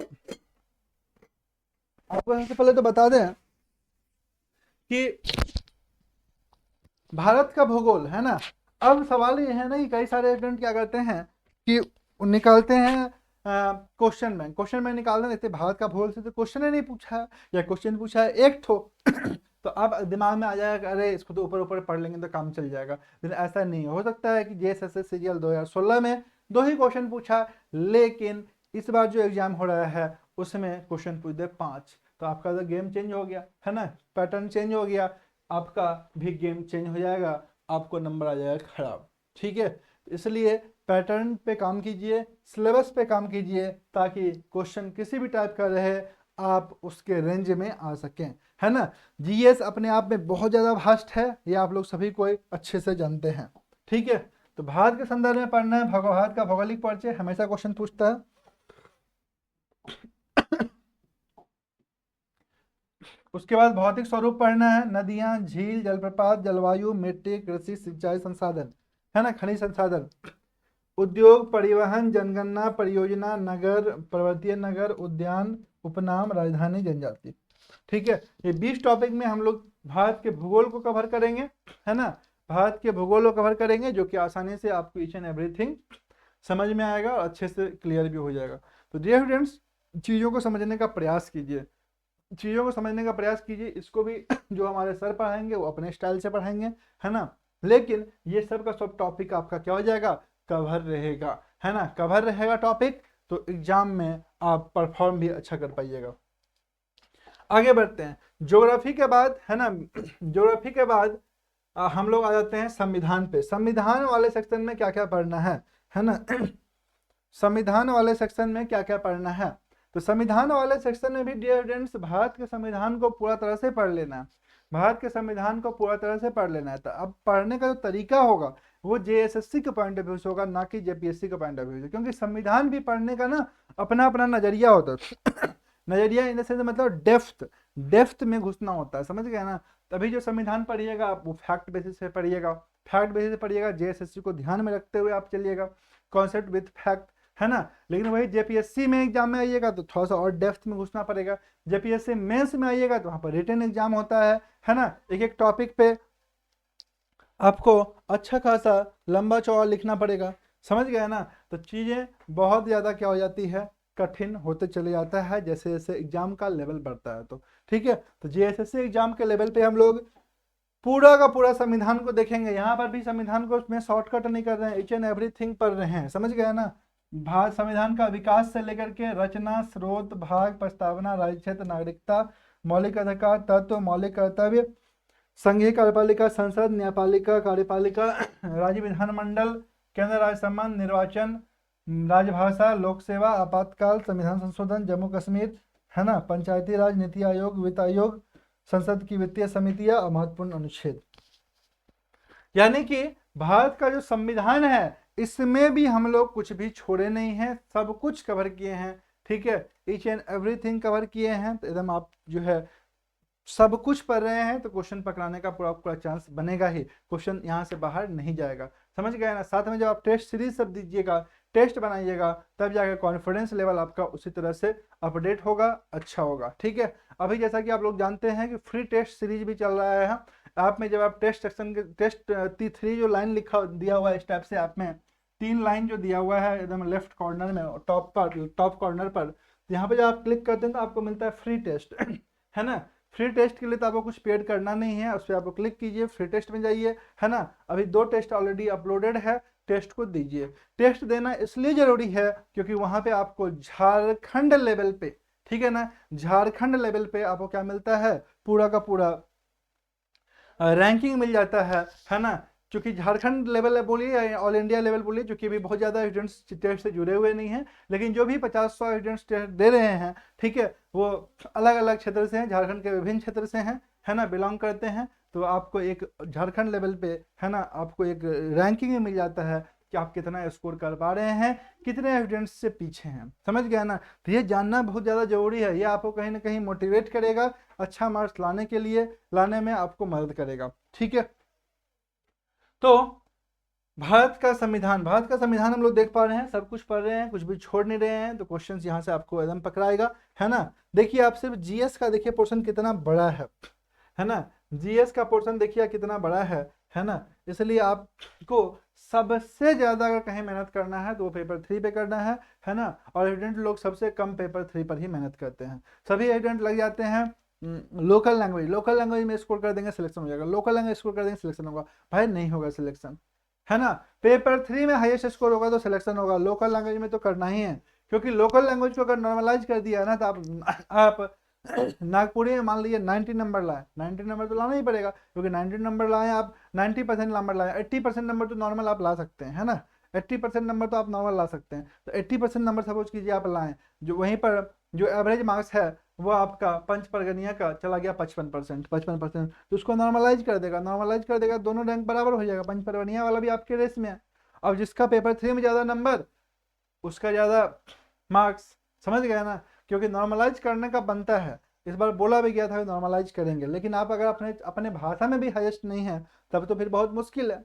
आपको सबसे पहले तो बता दें कि भारत का भूगोल, है ना। अब सवाल ये है ना कि कई सारे स्टूडेंट क्या करते हैं कि निकालते हैं क्वेश्चन बैंक, क्वेश्चन बैंक निकालने देते भारत का भूगोल से, तो क्वेश्चन ही नहीं पूछा है या क्वेश्चन पूछा है एक ठो तो अब दिमाग में आ जाएगा अरे इसको तो ऊपर ऊपर पढ़ लेंगे तो काम चल जाएगा। लेकिन ऐसा नहीं हो सकता है कि जेएसएससी सीजीएल 2016 में 2 ही क्वेश्चन पूछा, लेकिन इस बार जो एग्जाम हो रहा है उसमें क्वेश्चन पूछ दे 5, तो आपका तो गेम चेंज हो गया, है ना, पैटर्न चेंज हो गया, आपका भी गेम चेंज हो जाएगा, आपको नंबर आ जाएगा खराब, ठीक है। तो इसलिए पैटर्न पे काम कीजिए, सिलेबस पे काम कीजिए, ताकि क्वेश्चन किसी भी टाइप का रहे आप उसके रेंज में आ सकें, है ना। जीएस अपने आप में बहुत ज़्यादा वास्ट है, ये आप लोग सभी को अच्छे से जानते हैं, ठीक है। तो भारत के संदर्भ में पढ़ना है, भारत का भौगोलिक परिचय हमेशा क्वेश्चन पूछता है। उसके बाद भौतिक स्वरूप पढ़ना है, नदियां, झील, जलप्रपात, जलवायु, मिट्टी, कृषि, सिंचाई संसाधन, है ना, खनिज संसाधन, उद्योग, परिवहन, जनगणना, परियोजना, नगर, पर्वतीय नगर, उद्यान, उपनाम, राजधानी, जनजाति, ठीक है। ये 20 टॉपिक में हम लोग भारत के भूगोल को कवर करेंगे, है ना, भारत के भूगोल को कवर करेंगे, जो कि आसानी से आपको ईच एंड एवरीथिंग समझ में आएगा और अच्छे से क्लियर भी हो जाएगा। तो डियर स्टूडेंट्स, चीज़ों को समझने का प्रयास कीजिए, चीज़ों को समझने का प्रयास कीजिए। इसको भी जो हमारे सर पढ़ाएंगे वो अपने स्टाइल से पढ़ाएंगे, है ना, लेकिन ये सब का सब टॉपिक आपका क्या हो जाएगा, कवर रहेगा, है ना, कवर रहेगा टॉपिक, तो एग्जाम में आप परफॉर्म भी अच्छा कर पाइएगा। आगे बढ़ते हैं ज्योग्राफी के बाद, है ना, ज्योग्राफी के बाद हम लोग आ जाते हैं संविधान पे। संविधान वाले सेक्शन में क्या क्या पढ़ना है ना संविधान वाले सेक्शन में क्या क्या पढ़ना है। तो संविधान वाले सेक्शन में भी डियर स्टूडेंट्स भारत के संविधान को पूरा तरह से पढ़ लेना है, भारत के संविधान को पूरा तरह से पढ़ लेना है। तो अब पढ़ने का जो तरीका होगा वो जेएसएससी के पॉइंट ऑफ व्यू से होगा, ना कि जेपीएससी के पॉइंट ऑफ व्यू से, क्योंकि संविधान भी पढ़ने का ना अपना अपना नजरिया होता है। नजरिया इन द सेंस मतलब डेप्थ में घुसना होता है, समझ गए ना। तभी जो संविधान पढ़िएगा आप वो फैक्ट बेसिस पे पढ़िएगा, फैक्ट बेसिस पे पढ़िएगा, जेएसएससी को ध्यान में रखते हुए आप चलिएगा, कॉन्सेप्ट विथ फैक्ट, है ना। लेकिन वही जेपीएससी में एग्जाम में आइएगा तो थोड़ा सा और डेप्थ में घुसना पड़ेगा। जेपीएससी मेंस में आइएगा तो वहाँ पर रिटन एग्जाम होता है ना। एक एक टॉपिक पे आपको अच्छा खासा लंबा चौड़ा लिखना पड़ेगा, समझ गए ना। तो चीज़ें बहुत ज़्यादा क्या हो जाती है, कठिन होते चले जाता है जैसे जैसे एग्जाम का लेवल बढ़ता है। तो ठीक है, तो जेएसएससी एग्जाम के लेवल पे हम लोग पूरा का पूरा संविधान को देखेंगे। यहाँ पर भी संविधान को में शॉर्टकट नहीं कर रहे हैं, ईच एंड एवरीथिंग पढ़ रहे हैं, समझ गए ना। भारत संविधान का विकास से लेकर के रचना, स्रोत, भाग, प्रस्तावना, राज्य क्षेत्र, नागरिकता, मौलिक अधिकार, तत्व, मौलिक कर्तव्य, संघीय कार्यपालिका, संसद, न्यायपालिका, कार्यपालिका, राज्य विधानमंडल, केंद्र राज्य संबंध, निर्वाचन, राजभाषा, लोक सेवा, आपातकाल, संविधान संशोधन, जम्मू कश्मीर, है ना, पंचायती राज, नीति आयोग, वित्त आयोग, संसद की वित्तीय समितियां और महत्वपूर्ण अनुच्छेद। यानी कि भारत का जो संविधान है इसमें भी हम लोग कुछ भी छोड़े नहीं हैं, सब कुछ कवर किए हैं, ठीक है, ईच एंड एवरीथिंग कवर किए हैं। तो एकदम आप जो है सब कुछ पढ़ रहे हैं तो क्वेश्चन पकड़ाने का पूरा पूरा चांस बनेगा ही, क्वेश्चन यहाँ से बाहर नहीं जाएगा, समझ गए ना। साथ में जब आप टेस्ट सीरीज सब दीजिएगा, टेस्ट बनाइएगा, तब जाकर कॉन्फिडेंस लेवल आपका उसी तरह से अपडेट होगा, अच्छा होगा, ठीक है। अभी जैसा कि आप लोग जानते हैं कि फ्री टेस्ट सीरीज भी चल रहा है ऐप में। जब आप टेस्ट सेक्शन के टेस्ट 3 जो लाइन लिखा दिया हुआ है इस टाइप से ऐप में 3 लाइन जो दिया हुआ है एकदम लेफ्ट कॉर्नर में टॉप कॉर्नर पर, यहाँ पे जब आप क्लिक करते हैं तो आपको मिलता है फ्री टेस्ट, है ना। फ्री टेस्ट के लिए तो आपको कुछ पेड करना नहीं है, उस पर आपको क्लिक कीजिए, फ्री टेस्ट में जाइए, है ना। अभी 2 टेस्ट ऑलरेडी अपलोडेड है, टेस्ट को दीजिए। टेस्ट देना इसलिए जरूरी है क्योंकि वहां पे आपको झारखंड लेवल पे, ठीक है ना, झारखंड लेवल पे आपको क्या मिलता है, पूरा का पूरा रैंकिंग मिल जाता है ना। क्योंकि झारखंड लेवल बोलिए या ऑल इंडिया लेवल बोलिए, जो कि अभी बहुत ज़्यादा स्टूडेंट्स टेस्ट से जुड़े हुए नहीं हैं, लेकिन जो भी 50-100 स्टूडेंट्स टेस्ट दे रहे हैं, ठीक है, वो अलग अलग क्षेत्र से हैं, झारखंड के विभिन्न क्षेत्र से हैं, है ना, बिलोंग करते हैं। तो आपको एक झारखंड लेवल पे, है ना, आपको एक रैंकिंग में मिल जाता है कि आप कितना स्कोर कर पा रहे हैं, कितने स्टूडेंट्स से पीछे हैं, समझ गया ना। तो ये जानना बहुत ज़्यादा जरूरी है, ये आपको कहीं ना कहीं मोटिवेट करेगा, अच्छा मार्क्स लाने के लिए, लाने में आपको मदद करेगा, ठीक है। तो भारत का संविधान हम लोग देख पा रहे हैं, सब कुछ पढ़ रहे हैं, कुछ भी छोड़ नहीं रहे हैं। तो क्वेश्चंस यहाँ से आपको एकदम पकड़ाएगा, है ना। देखिए आप सिर्फ जीएस का देखिए पोर्शन कितना बड़ा है ना, जीएस का पोर्शन देखिए कितना बड़ा है ना। इसलिए आपको सबसे ज्यादा अगर कहीं मेहनत करना है तो वो पेपर 3 पे करना है ना। और स्टूडेंट लोग सबसे कम पेपर 3 पर ही मेहनत करते हैं, सभी स्टूडेंट लग जाते हैं लोकल लैंग्वेज में स्कोर कर देंगे सिलेक्शन हो जाएगा, लोकल लैंग्वेज स्कोर कर देंगे सिलेक्शन होगा, भाई नहीं होगा सिलेक्शन, है ना। पेपर 3 में हाईएस्ट स्कोर होगा तो सिलेक्शन होगा, लोकल लैंग्वेज में तो करना ही है, क्योंकि लोकल लैंग्वेज को अगर नॉर्मलाइज कर दिया है ना तो आप नागपुरी में मान लीजिए 90 नंबर लाए, 90 नंबर तो लाना ही पड़ेगा, क्योंकि 90 नंबर लाए आप, 90% नंबर लाए, 80% नंबर तो नॉर्मल आप ला सकते हैं, है ना। 80% नंबर तो आप नॉर्मल ला सकते हैं, तो 80% नंबर सपोज कीजिए आप लाएं, जो वहीं पर जो एवरेज मार्क्स है वो आपका पंच परगनिया का चला गया 55%, तो उसको नॉर्मलाइज कर देगा, दोनों रैंक बराबर हो जाएगा, पंच परगनिया वाला भी आपके रेस में है। अब जिसका पेपर 3 में ज़्यादा नंबर उसका ज़्यादा मार्क्स, समझ गए ना, क्योंकि नॉर्मलाइज करने का बनता है। इस बार बोला भी गया था नॉर्मलाइज करेंगे, लेकिन आप अगर अपने भाषा में भी हाईएस्ट नहीं है तब तो फिर बहुत मुश्किल है,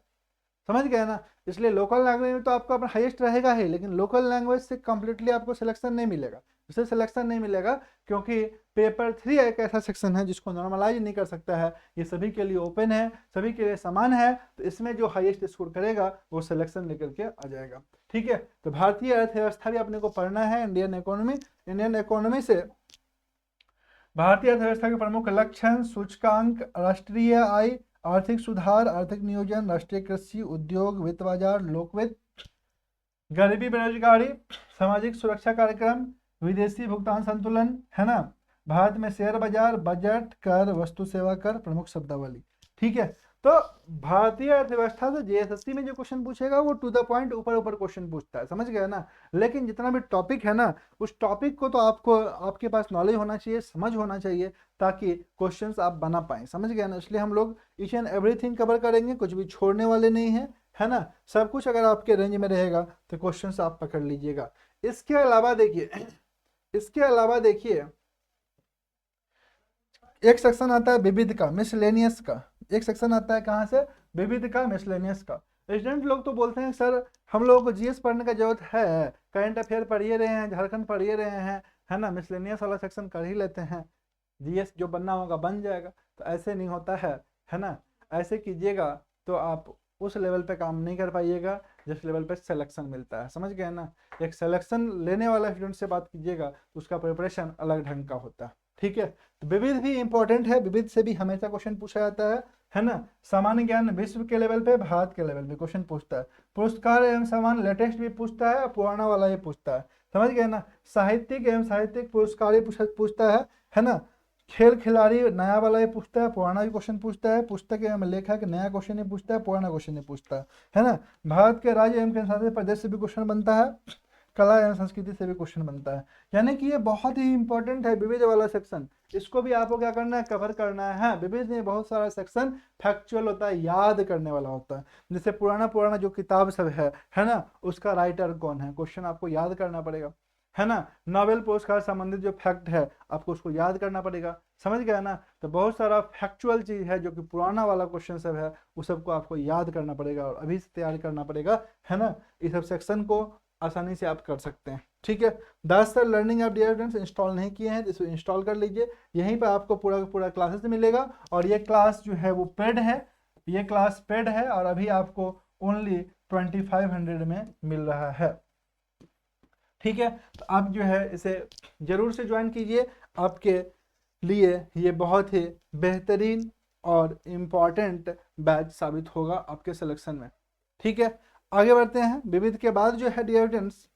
समझ गए ना। इसलिए लोकल लैंग्वेज में तो आपका अपना हाईएस्ट रहेगा ही, लेकिन लोकल लैंग्वेज से कंप्लीटली आपको सिलेक्शन नहीं मिलेगा, इससे सिलेक्शन नहीं मिलेगा क्योंकि पेपर 3 एक ऐसा सेक्शन है जिसको नॉर्मलाइज नहीं कर सकता है, ये सभी के लिए ओपन है, सभी के लिए समान है। तो इसमें जो हाईएस्ट स्कोर करेगा वो सिलेक्शन लेकर के आ जाएगा, ठीक है। तो भारतीय अर्थव्यवस्था भी अपने को पढ़ना है, इंडियन इकोनॉमी से भारतीय अर्थव्यवस्था के प्रमुख लक्षण, सूचकांक, राष्ट्रीय आय, आर्थिक सुधार, आर्थिक नियोजन, राष्ट्रीय कृषि उद्योग, वित्त बाजार, लोकवित्त, गरीबी बेरोजगारी, सामाजिक सुरक्षा कार्यक्रम, विदेशी भुगतान संतुलन, है ना, भारत में शेयर बाजार, बजट, कर, वस्तु सेवा कर, प्रमुख शब्दावली, ठीक है। तो भारतीय अर्थव्यवस्था से जेएसएससी में जो क्वेश्चन पूछेगा वो टू द पॉइंट ऊपर क्वेश्चन पूछता है, समझ गया ना। लेकिन जितना भी टॉपिक है ना उस टॉपिक को तो आपको आपके पास नॉलेज होना चाहिए, समझ होना चाहिए, ताकि क्वेश्चंस आप बना पाएं, समझ गया ना। इसलिए हम लोग ईच एंड एवरीथिंग कवर करेंगे, कुछ भी छोड़ने वाले नहीं है, है ना, सब कुछ अगर आपके रेंज में रहेगा तो क्वेश्चंस आप पकड़ लीजिएगा। इसके अलावा देखिए, इसके अलावा देखिए एक सेक्शन आता है विविध का, मिसलेनियस का। एक सेक्शन आता है कहाँ से, विविध का, मिसलेनियस का। स्टूडेंट लोग तो बोलते हैं सर हम लोगों को जीएस पढ़ने का जरूरत है, करंट अफेयर पढ़िए रहे हैं, झारखंड पढ़िए रहे हैं, है ना, मिसलेनियस वाला सेक्शन कर ही लेते हैं, जीएस जो बनना होगा बन जाएगा। तो ऐसे नहीं होता है ना। ऐसे कीजिएगा तो आप उस लेवल पे काम नहीं कर पाइएगा जिस लेवल पे सिलेक्शन मिलता है, समझ गए ना। एक सिलेक्शन लेने वाला स्टूडेंट से बात कीजिएगा तो उसका प्रिपरेशन अलग ढंग का होता है, ठीक है। तो विविध भी इंपॉर्टेंट है, विविध से भी हमेशा क्वेश्चन पूछा जाता है ना। सामान्य ज्ञान विश्व के लेवल पे, भारत के लेवल पे क्वेश्चन पूछता है। पुरस्कार एवं सम्मान लेटेस्ट भी पूछता है, पुराना वाला ही पूछता है, समझ गए ना। साहित्यिक एवं साहित्यिक पुरस्कार ही पूछता है ना। खेल खिलाड़ी नया वाला ही पूछता है, पुराना भी क्वेश्चन पूछता है। पुस्तक एवं लेखक नया क्वेश्चन ही पूछता है, पुराना क्वेश्चन ही पूछता है ना। भारत के राज्य एवं केंद्र शासित प्रदेश से भी क्वेश्चन बनता है, कला एवं संस्कृति से भी क्वेश्चन बनता है। यानी कि ये बहुत ही इंपॉर्टेंट है विविध वाला सेक्शन, इसको भी आपको क्या करना है, कवर करना है। विविध में बहुत सारा सेक्शन फैक्चुअल होता है, याद करने वाला होता है। जैसे पुराना पुराना जो किताब सब है ना, उसका राइटर कौन है, क्वेश्चन आपको याद करना पड़ेगा, है ना। नोबेल पुरस्कार संबंधित जो फैक्ट है आपको उसको याद करना पड़ेगा, समझ गया ना। तो बहुत सारा फैक्चुअल चीज है जो कि पुराना वाला क्वेश्चन सब है, उस सबको आपको याद करना पड़ेगा और अभी से तैयार करना पड़ेगा, है ना। इस सब सेक्शन को आसानी से आप कर सकते हैं, ठीक है। Das sir learning app dear friends install नहीं किए हैं तो इसको इंस्टॉल कर लीजिए, यहीं पर आपको पूरा का पूरा क्लासेस मिलेगा। और ये क्लास जो है वो पेड है, ये क्लास पेड है और अभी आपको ओनली 2500 में मिल रहा है, ठीक है। तो आप जो है इसे जरूर से ज्वाइन कीजिए, आपके लिए ये बहुत ही बेहतरीन और इम्पॉर्टेंट बैच साबित होगा आपके सिलेक्शन में, ठीक है। आगे बढ़ते हैं। विविध के बाद जो है डियर स्टूडेंट्स,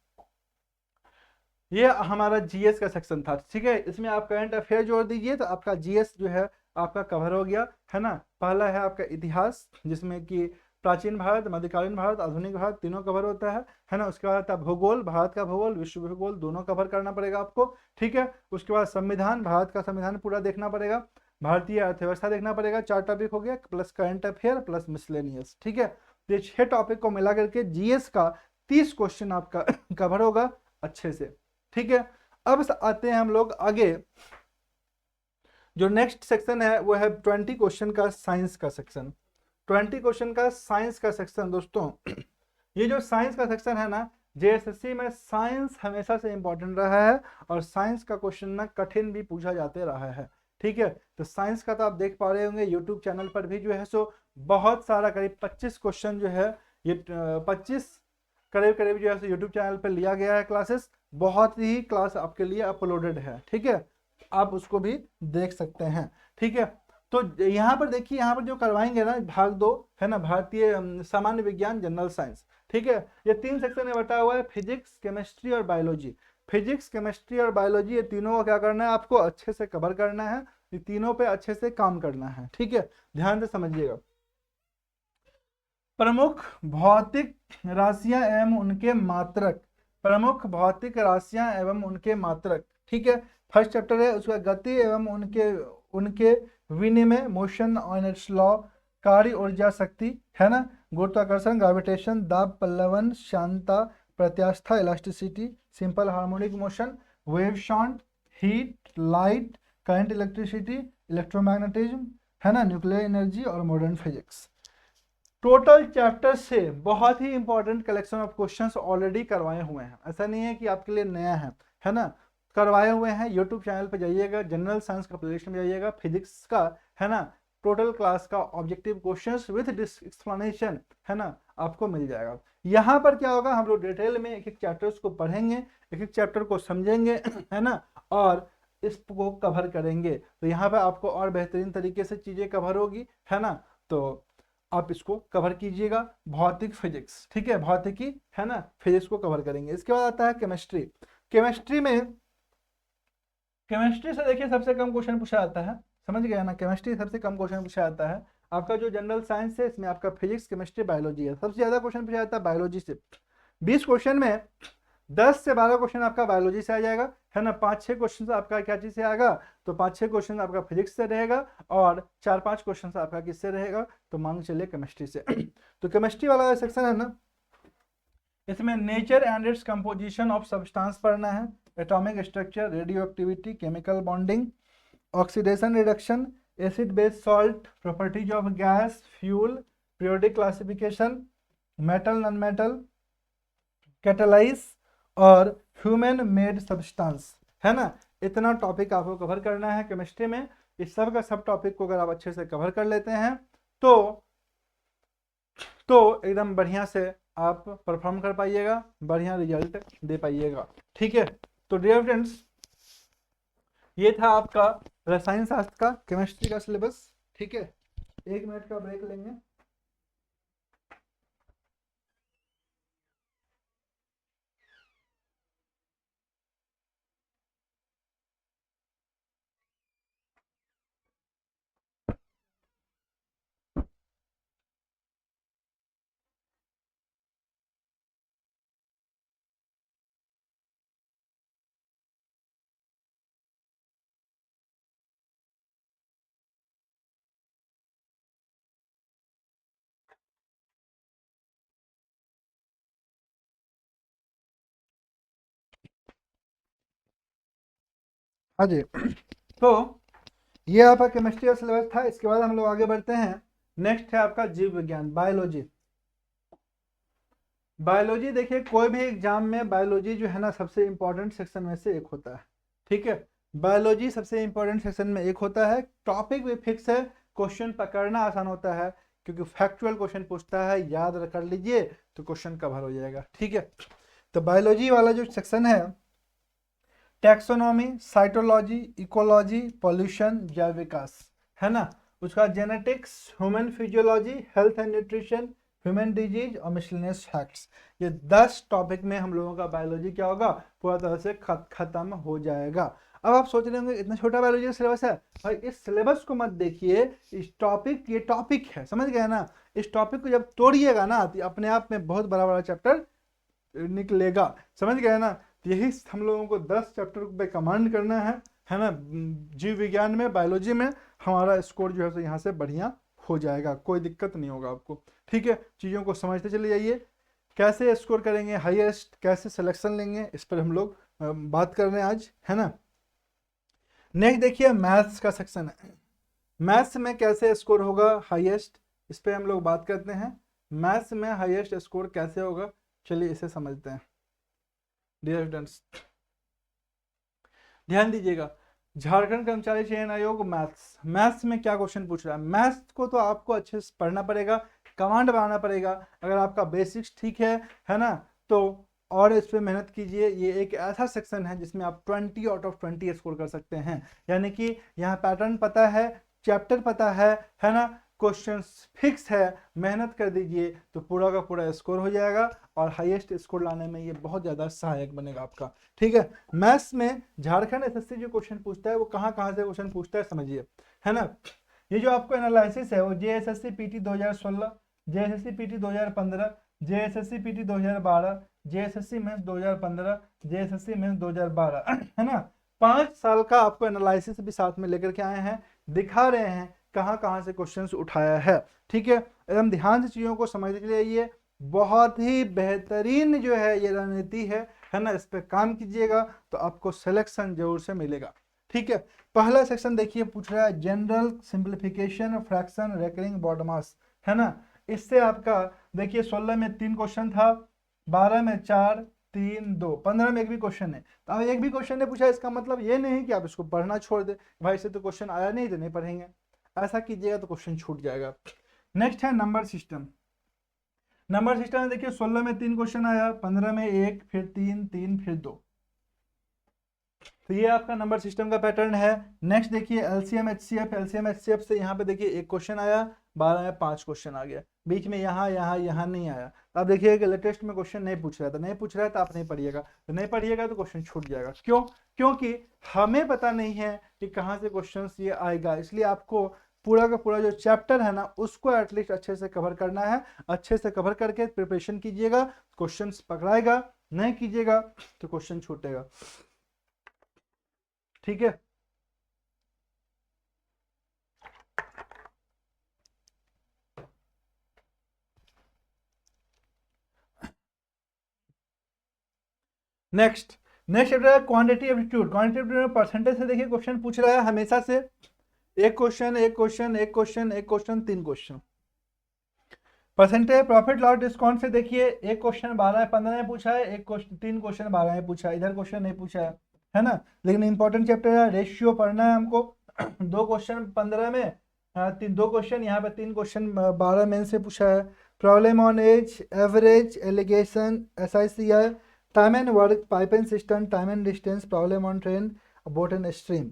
ये हमारा जीएस का सेक्शन था, ठीक है। इसमें आप करंट अफेयर जोड़ दीजिए तो आपका जीएस जो है आपका कवर हो गया, है ना। पहला है आपका इतिहास, जिसमें कि प्राचीन भारत, मध्यकालीन भारत, आधुनिक भारत तीनों कवर होता है ना। उसके बाद आता है भूगोल, भारत का भूगोल, विश्व भूगोल दोनों कवर करना पड़ेगा आपको, ठीक है। उसके बाद संविधान, भारत का संविधान पूरा देखना पड़ेगा। भारतीय अर्थव्यवस्था देखना पड़ेगा, 4 टॉपिक हो गया, plus current affair plus miscellaneous, ठीक है। तो ये 6 टॉपिक को मिला करके जीएस का 30 क्वेश्चन आपका कवर होगा अच्छे से, ठीक है। अब आते हैं हम लोग आगे, जो नेक्स्ट सेक्शन है वो है 20 क्वेश्चन का साइंस का सेक्शन। 20 क्वेश्चन का साइंस का सेक्शन दोस्तों, ये जो साइंस का सेक्शन है ना, जेएसएससी में साइंस हमेशा से इंपॉर्टेंट रहा है और साइंस का क्वेश्चन ना कठिन भी पूछा जाते रहा है, ठीक है। तो साइंस का तो आप देख पा रहे होंगे यूट्यूब चैनल पर भी जो है सो बहुत सारा करीब 25 क्वेश्चन जो है ये 25 करीब करीब जो है यूट्यूब चैनल पर लिया गया है क्लासेस, बहुत ही क्लास आपके लिए अपलोडेड है, ठीक है। आप उसको भी देख सकते हैं, ठीक है। तो यहाँ पर देखिए, यहाँ पर जो करवाएंगे ना भाग 2 है ना, भारतीय सामान्य विज्ञान जनरल साइंस, ठीक है। ये 3 सेक्शन में बटा हुआ है, फिजिक्स, केमिस्ट्री और बायोलॉजी। फिजिक्स, केमिस्ट्री और बायोलॉजी ये तीनों का क्या करना है, आपको अच्छे से कवर करना है, ये तीनों पे अच्छे से काम करना है, ठीक है। ध्यान से समझिएगा। प्रमुख भौतिक राशियां एवं उनके मात्रक, प्रमुख भौतिक राशियां एवं उनके मात्रक, ठीक है। फर्स्ट चैप्टर है उसका गति एवं उनके उनके विनिमय, मोशन ऑन इट्स लॉ, कार्य ऊर्जा शक्ति, है ना, गुरुत्वाकर्षण ग्रेविटेशन, दाब पल्लवन, शांता, प्रत्यास्था elasticity, simple harmonic motion, wave sound, heat, light, current, electricity, electromagnetism, है ना, न्यूक्लियर एनर्जी और मॉडर्न फिजिक्स। टोटल चैप्टर से बहुत ही important collection of questions already करवाए हुए हैं, ऐसा नहीं है कि आपके लिए नया है ना, करवाए हुए हैं। यूट्यूब चैनल पर जाइएगा, जनरल साइंस का प्लेलिस्ट में जाइएगा, फिजिक्स का, है ना, टोटल क्लास का ऑब्जेक्टिव क्वेश्चंस विद एक्सप्लेनेशन, है ना, आपको मिल जाएगा। यहाँ पर क्या होगा, हम लोग डिटेल में एक एक चैप्टर्स को पढ़ेंगे, एक एक चैप्टर को समझेंगे, है ना, और इसको कवर करेंगे। तो यहाँ पर आपको और बेहतरीन तरीके से चीजें कवर होगी, है ना। तो आप इसको कवर कीजिएगा, भौतिक फिजिक्स, ठीक है, भौतिकी, है ना, फिजिक्स को कवर करेंगे। इसके बाद आता है केमिस्ट्री। केमिस्ट्री में, केमिस्ट्री से देखिए सबसे कम क्वेश्चन पूछा जाता है, समझ गया ना, केमिस्ट्री सबसे कम क्वेश्चन पूछा जाता है। आपका जो जनरल साइंस है इसमें आपका फिजिक्स, केमिस्ट्री, बायोलॉजी है, सबसे ज्यादा क्वेश्चन पूछा जाता है बायोलॉजी से। 20 क्वेश्चन में 10 से 12 क्वेश्चन आपका बायोलॉजी से आ जाएगा, है ना। 5-6 क्वेश्चन आपका क्या चीज से आएगा, तो 5-6 क्वेश्चन आपका फिजिक्स से रहेगा, और 4-5 क्वेश्चन आपका किससे रहेगा, तो मान चलिए केमिस्ट्री से। तो केमिस्ट्री वाला सेक्शन है ना, इसमें nature and its composition of substance पढ़ना है, atomic structure, radio activity, chemical bonding, oxidation reduction, acid base salt, properties of gas fuel, periodic classification, metal non metal, catalyse, और ह्यूमन मेड सब्सटेंस, है ना। इतना टॉपिक आपको कवर करना है केमिस्ट्री में। इस सब का सब टॉपिक को अगर आप अच्छे से कवर कर लेते हैं तो एकदम बढ़िया से आप परफॉर्म कर पाइएगा, बढ़िया रिजल्ट दे पाइएगा, ठीक है। तो डियर फ्रेंड्स, ये था आपका रसायन शास्त्र का केमिस्ट्री का सिलेबस, ठीक है। 1 मिनट का ब्रेक लेंगे। हाँ जी। तो ये आपका केमिस्ट्री का सिलेबस था। इसके बाद हम लोग आगे बढ़ते हैं। नेक्स्ट है आपका जीव विज्ञान, बायोलॉजी। बायोलॉजी देखिए, कोई भी एग्जाम में बायोलॉजी जो है ना सबसे इंपॉर्टेंट सेक्शन में से एक होता है, ठीक है। बायोलॉजी सबसे इंपॉर्टेंट सेक्शन में एक होता है। टॉपिक भी फिक्स है, क्वेश्चन पकड़ना आसान होता है, क्योंकि फैक्चुअल क्वेश्चन पूछता है, याद कर लीजिए तो क्वेश्चन कवर हो जाएगा, ठीक है। तो बायोलॉजी वाला जो सेक्शन है, टैक्सोनॉमी, साइटोलॉजी, इकोलॉजी, पॉल्यूशन, जैव विकास, है ना। उसका genetics, human physiology, health and nutrition, human disease और मिसलेनियस फैक्ट्स। ये 10 टॉपिक में हम लोगों का बायोलॉजी क्या होगा, पूरा तरह से खत्म हो जाएगा। अब आप सोच रहे होंगे इतना छोटा बायोलॉजी का सिलेबस है। भाई इस सिलेबस को मत देखिए, इस टॉपिक, ये टॉपिक है, समझ गए ना। इस टॉपिक को जब तोड़िएगा ना तो अपने आप में बहुत बड़ा बड़ा चैप्टर निकलेगा, समझ गए ना। तो यही हम लोगों को 10 चैप्टर पे कमांड करना है ना। जीव विज्ञान में, बायोलॉजी में हमारा स्कोर जो है तो यहाँ से बढ़िया हो जाएगा, कोई दिक्कत नहीं होगा आपको, ठीक है। चीज़ों को समझते चले जाइए। कैसे स्कोर करेंगे हाईएस्ट, कैसे सिलेक्शन लेंगे, इस पर हम लोग बात कर रहे हैं आज, है ना। नेक्स्ट देखिए मैथ्स का सेक्शन है। मैथ्स में कैसे स्कोर होगा हाईएस्ट, इस पर हम लोग बात करते हैं। मैथ्स में हाईएस्ट स्कोर कैसे होगा, चलिए इसे समझते हैं। डियर स्टूडेंट्स, ध्यान दीजिएगा। झारखंड कर्मचारी चयन आयोग मैथ्स, मैथ्स में क्या क्वेश्चन पूछ रहा है। मैथ्स को तो आपको अच्छे से पढ़ना पड़ेगा, कमांड बनाना पड़ेगा। अगर आपका बेसिक्स ठीक है ना, तो और इस पर मेहनत कीजिए। ये एक ऐसा सेक्शन है जिसमें आप 20 आउट ऑफ 20 स्कोर कर सकते हैं। यानी कि यहाँ पैटर्न पता है, चैप्टर पता है ना, क्वेश्चंस फिक्स है, मेहनत कर दीजिए तो पूरा का पूरा स्कोर हो जाएगा, और हाईएस्ट स्कोर लाने में ये बहुत ज़्यादा सहायक बनेगा आपका, ठीक है। मैथ्स में झारखंड एसएससी जो क्वेश्चन पूछता है वो कहाँ कहाँ से क्वेश्चन पूछता है समझिए, है ना। ये जो आपको एनालिसिस है वो JSSC PT 2016, JSSC PT 2015, JSSC PT 2012, JSSC mains 2015, JSSC mains 2012, है ना। 5 साल का आपको एनालिसिस भी साथ में लेकर के आए हैं, दिखा रहे हैं कहाँ कहाँ से क्वेश्चंस उठाया है, ठीक है। एकदम ध्यान से चीज़ों को समझते चलिए। बहुत ही बेहतरीन जो है ये रणनीति है ना। इस पर काम कीजिएगा तो आपको सिलेक्शन जरूर से मिलेगा, ठीक है। पहला सेक्शन देखिए, पूछ रहा है general simplification fraction recurring BODMAS, है ना। इससे आपका देखिए 16 में 3 क्वेश्चन था, 12 में 4, 3, 2, 15 में एक भी क्वेश्चन है। तो अब एक भी क्वेश्चन ने पूछा, इसका मतलब ये नहीं कि आप इसको पढ़ना छोड़ दे, भाई से तो क्वेश्चन आया नहीं तो नहीं पढ़ेंगे, ऐसा कीजिएगा तो क्वेश्चन छूट जाएगा। नेक्स्ट है नंबर सिस्टम। नंबर सिस्टम में देखिए 16 में 3 क्वेश्चन आया, 15 में 1, फिर 3, 3, फिर 2। तो ये आपका नंबर सिस्टम का पैटर्न है। नेक्स्ट देखिए एलसीएम एचसीएफ, एलसीएम एचसीएफ से यहाँ पे देखिए एक क्वेश्चन आया, 12 में 5 क्वेश्चन आ गया, बीच में यहाँ नहीं आया। तो आप देखिए कि लेटेस्ट में क्वेश्चन नहीं पूछ रहा था, नहीं पूछ रहा है तो आप नहीं पढ़िएगा, तो नहीं पढ़िएगा तो क्वेश्चन छूट जाएगा। क्यों? क्योंकि हमें पता नहीं है कि कहाँ से क्वेश्चन ये आएगा, इसलिए आपको पूरा का पूरा जो चैप्टर है ना उसको एटलीस्ट अच्छे से कवर करना है। अच्छे से कवर करके प्रिपरेशन कीजिएगा, क्वेश्चंस पकड़ाएगा नहीं कीजिएगा तो क्वेश्चन छूटेगा, ठीक है। नेक्स्ट नेक्स्ट चैप्टर है quantity aptitude. Quantity aptitude percentage से देखिए क्वेश्चन पूछ रहा है हमेशा से, एक क्वेश्चन एक क्वेश्चन एक क्वेश्चन एक question 3 question. Percentage profit loss discount से देखिए एक क्वेश्चन 12-15 में पूछा है, एक क्वेश्चन 3 क्वेश्चन 12 में पूछा है, इधर क्वेश्चन नहीं पूछा है ना। लेकिन इंपॉर्टेंट चैप्टर है, रेशियो पढ़ना है हमको। 2 क्वेश्चन 15 में, 2 क्वेश्चन यहाँ पे 3 क्वेश्चन 12 में से पूछा है। Problem on age, average, alligation, SICI, time and work, pipe and cistern, time and distance, problem on train, boat and stream.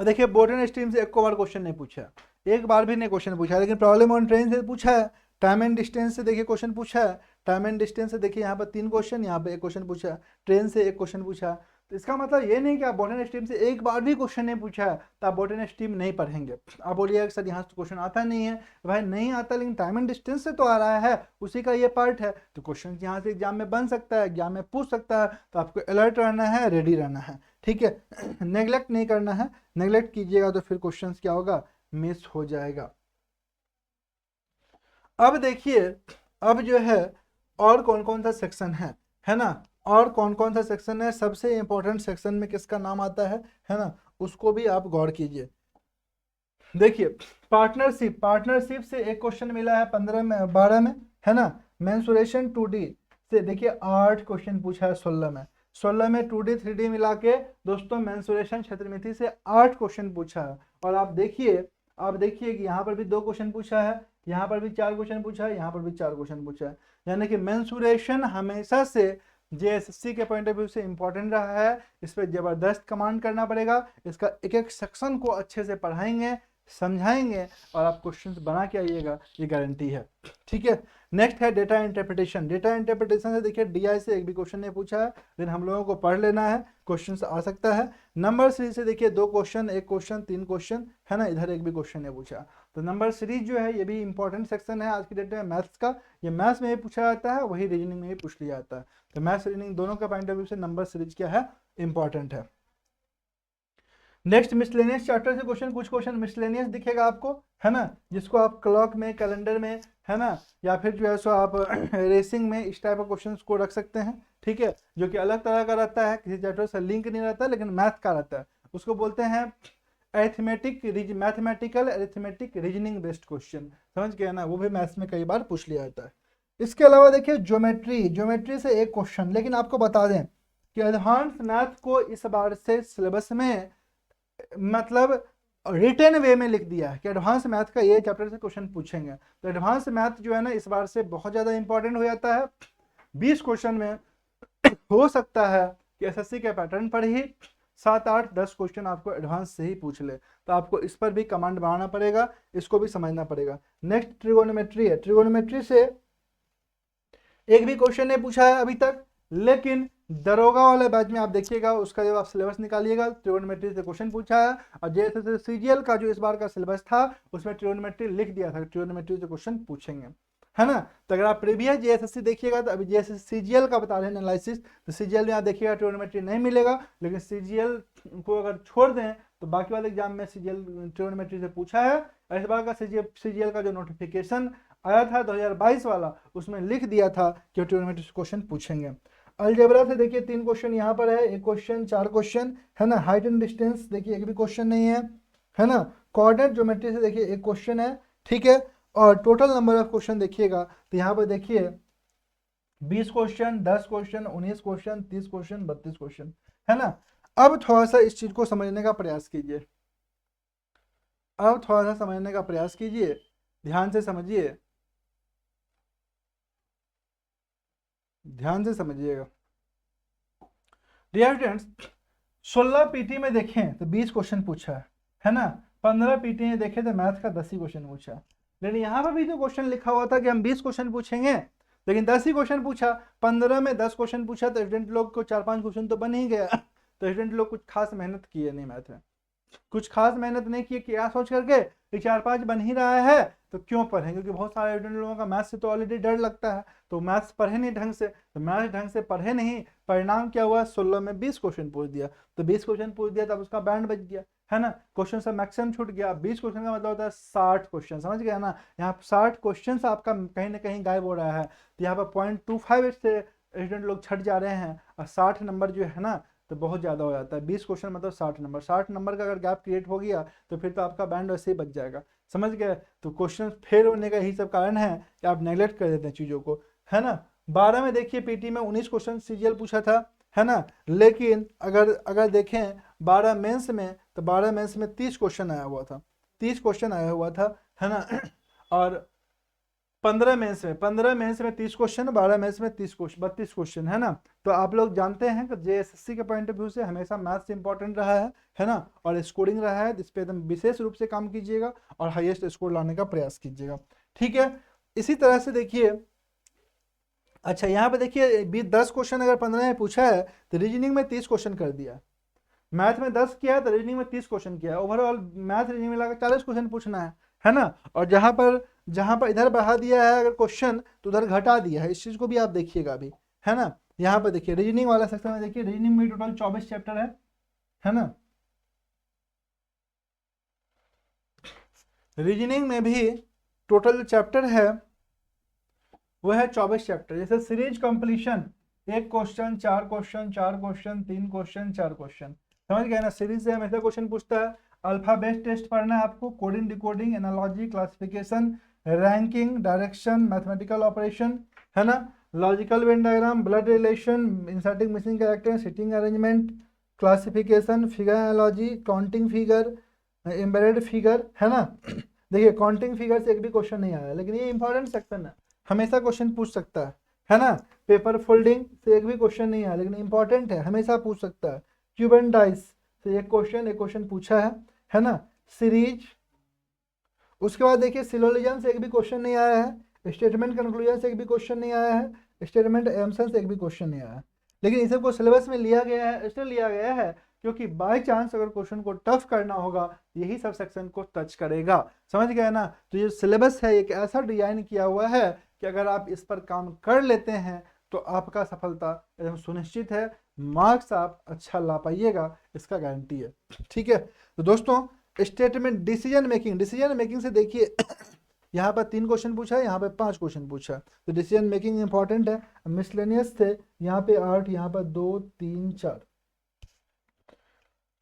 देखिए बोट एंड स्ट्रीम से एक को बार क्वेश्चन नहीं पूछा, एक बार भी नहीं क्वेश्चन पूछा, लेकिन प्रॉब्लम ऑन ट्रेन से पूछा है। टाइम एंड डिस्टेंस से देखिए क्वेश्चन पूछा है, टाइम एंड डिस्टेंस से देखिए यहाँ पर 3 क्वेश्चन, यहाँ पे 1 क्वेश्चन पूछा, ट्रेन से 1 क्वेश्चन पूछा। तो इसका मतलब ये नहीं कि आप बोट एंड स्ट्रीम से एक बार भी क्वेश्चन नहीं पूछा है तो आप बोट एंड स्ट्रीम नहीं पढ़ेंगे। आप बोलिएगा सर यहाँ से क्वेश्चन आता नहीं है, भाई नहीं आता, लेकिन टाइम एंड डिस्टेंस से तो आ रहा है, उसी का ये पार्ट है, तो क्वेश्चन यहाँ से एग्जाम में बन सकता है, एग्जाम में पूछ सकता है, तो आपको अलर्ट रहना है, रेडी रहना है, ठीक है। नेग्लेक्ट नहीं करना है, नेग्लेक्ट कीजिएगा तो फिर क्वेश्चन क्या होगा, मिस हो जाएगा। अब देखिए, अब जो है और कौन कौन सा सेक्शन है ना, और कौन कौन सा सेक्शन है, सबसे इंपॉर्टेंट सेक्शन में किसका नाम आता है ना, उसको भी आप गौर कीजिए। देखिए पार्टनरशिप, पार्टनरशिप से एक क्वेश्चन मिला है 15 में 12 में, है ना। मेंसुरेशन 2D से देखिए 8 क्वेश्चन पूछा है 16 में, 16 में 2D 3D मिला के दोस्तों मेंसुरेशन क्षेत्रमिति से 8 क्वेश्चन पूछा है। और आप देखिए कि यहाँ पर भी 2 क्वेश्चन पूछा है, यहाँ पर भी 4 क्वेश्चन पूछा है, यहाँ पर भी 4 क्वेश्चन पूछा है। यानी कि मेंसुरेशन हमेशा से JSSC के पॉइंट ऑफ व्यू से इंपॉर्टेंट रहा है, इस पर जबरदस्त कमांड करना पड़ेगा, इसका एक एक सेक्शन को अच्छे से पढ़ाएंगे, समझाएंगे और आप क्वेश्चंस बना के आइएगा, ये गारंटी है, ठीक है। नेक्स्ट है डेटा इंटरप्रिटेशन। डेटा इंटरप्रिटेशन से देखिए DI से एक भी क्वेश्चन नहीं पूछा है, लेकिन हम लोगों को पढ़ लेना है, क्वेश्चन आ सकता है। नंबर सीरीज से देखिए 2 क्वेश्चन 1 क्वेश्चन 3 क्वेश्चन, है ना, इधर एक भी क्वेश्चन नहीं पूछा। तो नंबर सीरीज जो है ये भी इंपॉर्टेंट सेक्शन है आज की डेट में मैथ्स का, ये मैथ्स में भी पूछा जाता है, वही रीजनिंग में भी पूछ लिया जाता है। तो मैथ्स रीजनिंग दोनों का पॉइंट ऑफ व्यू से नंबर सीरीज क्या है, इंपॉर्टेंट है। नेक्स्ट मिसलेनियस चैप्टर से क्वेश्चन, कुछ क्वेश्चन मिसलेनियस दिखेगा आपको, है ना, जिसको आप क्लॉक में, कैलेंडर में, है ना, या फिर जो है सो आप रेसिंग में इस टाइप ऑफ क्वेश्चंस को रख सकते हैं, ठीक है, जो कि अलग तरह का रहता है, किसी चैप्टर से लिंक नहीं रहता, लेकिन मैथ का रहता है, उसको बोलते हैं mathematical arithmetic reasoning based question, समझ गए ना, वो भी मैथ्स में कई बार पूछ लिया जाता है। इसके अलावा देखिए ज्योमेट्री से एक क्वेश्चन, लेकिन आपको बता दें कि एडवांस मैथ को इस बार से सिलेबस में मतलब रिटर्न वे में लिख दिया है कि एडवांस मैथ का ये चैप्टर से क्वेश्चन पूछेंगे। तो एडवांस मैथ जो है ना इस बार से बहुत ज़्यादा इंपॉर्टेंट हो जाता है। 20 क्वेश्चन में हो सकता है कि SSC के पैटर्न पर ही 7, 8, 10 क्वेश्चन आपको एडवांस से ही पूछ ले, तो आपको इस पर भी कमांड बनाना पड़ेगा, इसको भी समझना पड़ेगा। नेक्स्ट ट्रिगोनोमेट्री है। ट्रिगोनोमेट्री से एक भी क्वेश्चन नहीं पूछा है अभी तक, लेकिन दरोगा वाले बैच में आप देखिएगा, उसका जब आप सिलेबस निकालिएगा ट्रिगोनोमेट्री से क्वेश्चन पूछा है, और जैसे CGL का जो इस बार का सिलेबस था उसमें ट्रिगोनोमेट्री लिख दिया था, ट्रिगोनोमेट्री से क्वेश्चन पूछेंगे, है ना। तो अगर आप प्रीवियस JSSC देखिएगा तो अभी JSSC CGL का बता रहे हैं एनालिसिस, तो CGL में आप देखिएगा ट्रिगोनोमेट्री नहीं मिलेगा, लेकिन CGL को अगर छोड़ दें तो बाकी वाले एग्जाम में CGL ट्रिगोनोमेट्री से पूछा है। इस बार का CGL का जो नोटिफिकेशन आया था 2022 वाला, उसमें लिख दिया था कि ट्रिगोनोमेट्री से क्वेश्चन पूछेंगे। अलजेब्रा से देखिए 3 क्वेश्चन यहाँ पर है, 1 क्वेश्चन 4 क्वेश्चन, है ना। हाइट एंड डिस्टेंस देखिए एक भी क्वेश्चन नहीं है ना। कोऑर्डिनेट ज्योमेट्री से देखिए 1 क्वेश्चन है, ठीक है। और टोटल नंबर ऑफ क्वेश्चन देखिएगा तो यहाँ पर देखिए 20 question, 10 question, 19 question, 30 question, 32 question, है ना। अब थोड़ा सा इस चीज को समझने का प्रयास कीजिए, ध्यान से समझिए, ध्यान से समझिएगा। डियर स्टूडेंट्स, 16 PT में देखें तो 20 क्वेश्चन पूछा है ना। 15 PT में देखें तो मैथ का 10 ही क्वेश्चन पूछा, लेकिन यहाँ पर भी जो क्वेश्चन लिखा हुआ था कि हम 20 क्वेश्चन पूछेंगे, लेकिन 10 ही क्वेश्चन पूछा। 15 में 10 क्वेश्चन पूछा तो स्टूडेंट लोग को 4-5 क्वेश्चन तो बन ही गया। तो स्टूडेंट लोग कुछ खास मेहनत किए नहीं, मैथ में कुछ खास मेहनत नहीं किए, क्या सोच करके कि 4-5 बन ही रहा है तो क्यों पढ़ें, क्योंकि बहुत सारे स्टूडेंट लोगों का मैथ्स से तो ऑलरेडी डर लगता है, तो मैथ्स पढ़े नहीं ढंग से, तो मैथ्स ढंग से पढ़े नहीं, परिणाम क्या हुआ, 16 में 20 क्वेश्चन पूछ दिया, तो 20 क्वेश्चन पूछ दिया तब उसका बैंड बच गया, है ना, क्वेश्चन से मैक्सिमम छूट गया। 20 क्वेश्चन का मतलब होता है 60 क्वेश्चन, समझ गया ना, यहाँ 60 क्वेश्चन आपका कहीं ना कहीं गायब हो रहा है, तो यहाँ पर 0.25 से स्टूडेंट लोग छट जा रहे हैं, और 60 नंबर जो है ना तो बहुत ज़्यादा हो जाता है। 20 क्वेश्चन मतलब 60 नंबर, 60 नंबर का अगर गैप क्रिएट हो गया तो फिर तो आपका बैंड वैसे ही बच जाएगा, समझ गए। तो क्वेश्चन फेल होने का यही सब कारण है कि आप नेगलेक्ट कर देते हैं चीज़ों को, है ना। 12 में देखिए पीटी में 19 क्वेश्चन सीजीएल पूछा था, है ना, लेकिन अगर देखें 12 मेंस में, तो 12 मेंस में 30 क्वेश्चन आया हुआ था, 30 क्वेश्चन आया हुआ था, है ना। और 15 मेंस में 30 क्वेश्चन, 12 मेंस में 30 क्वेश्चन, 32 क्वेश्चन, है ना। तो आप लोग जानते हैं कि जेएसएससी के पॉइंट ऑफ व्यू से हमेशा मैथ्स इंपॉर्टेंट रहा है ना, और स्कोरिंग रहा है, इस पर एकदम विशेष रूप से काम कीजिएगा और हाईएस्ट स्कोर लाने का प्रयास कीजिएगा, ठीक है। इसी तरह से देखिए, अच्छा यहाँ पे देखिए 10 क्वेश्चन अगर 15 में पूछा है तो रीजनिंग में 30 क्वेश्चन कर दिया, मैथ में 10 किया है तो रीजनिंग में 30 क्वेश्चन किया है, ओवरऑल मैथ रीजनिंग मिलाकर 40 क्वेश्चन पूछना है ना। और जहां पर इधर बढ़ा दिया है अगर क्वेश्चन तो उधर घटा दिया है, इस चीज को भी आप देखिएगा अभी, है ना। यहाँ पर देखिए रीजनिंग वाला सेक्शन में, देखिए रीजनिंग में टोटल 24 चैप्टर है ना, रीजनिंग में भी टोटल चैप्टर है वो है 24 चैप्टर। जैसे सीरीज कंप्लीशन, एक question, 4 question, 4 question, 3 question, 4 question, समझ गए ना। सीरीज से हमेशा क्वेश्चन पूछता है। अल्फाबेट टेस्ट पढ़ना है आपको, coding, decoding, analogy, classification, ranking, direction, mathematical operation, है ना, logical Venn diagram, blood relation, inserting missing character, sitting arrangement, classification, figure analogy, counting figure, embedded figure, है ना। देखिए काउंटिंग फिगर से एक भी क्वेश्चन नहीं आया, लेकिन ये इंपॉर्टेंट सेक्शन है, हमेशा क्वेश्चन पूछ सकता है ना। पेपर फोल्डिंग से एक भी क्वेश्चन नहीं आया, लेकिन इंपॉर्टेंट है, हमेशा पूछ सकता है। क्यूब एंड डाइस से एक क्वेश्चन पूछा है ना। सीरीज, उसके बाद देखिए सिलोजिज्म से एक भी क्वेश्चन नहीं आया है, स्टेटमेंट कंक्लूजन से एक भी क्वेश्चन नहीं आया है, स्टेटमेंट एम्सन से एक भी क्वेश्चन नहीं आया है। लेकिन इन सबको सिलेबस में लिया गया है, इसलिए लिया गया है क्योंकि बाय चांस अगर क्वेश्चन को टफ करना होगा यही सब सेक्शन को टच करेगा, समझ गए ना। तो ये सिलेबस है एक ऐसा डिजाइन किया हुआ है कि अगर आप इस पर काम कर लेते हैं तो आपका सफलता एकदम सुनिश्चित है, मार्क्स आप अच्छा ला पाइएगा, इसका गारंटी है, ठीक है। तो दोस्तों स्टेटमेंट, डिसीजन मेकिंग से देखिए यहाँ पर 3 क्वेश्चन पूछा है, यहाँ पे 5 क्वेश्चन पूछा है, तो डिसीजन मेकिंग इंपॉर्टेंट है। मिसलेनियस थे यहाँ पे 8, यहाँ पर 2, 3, 4,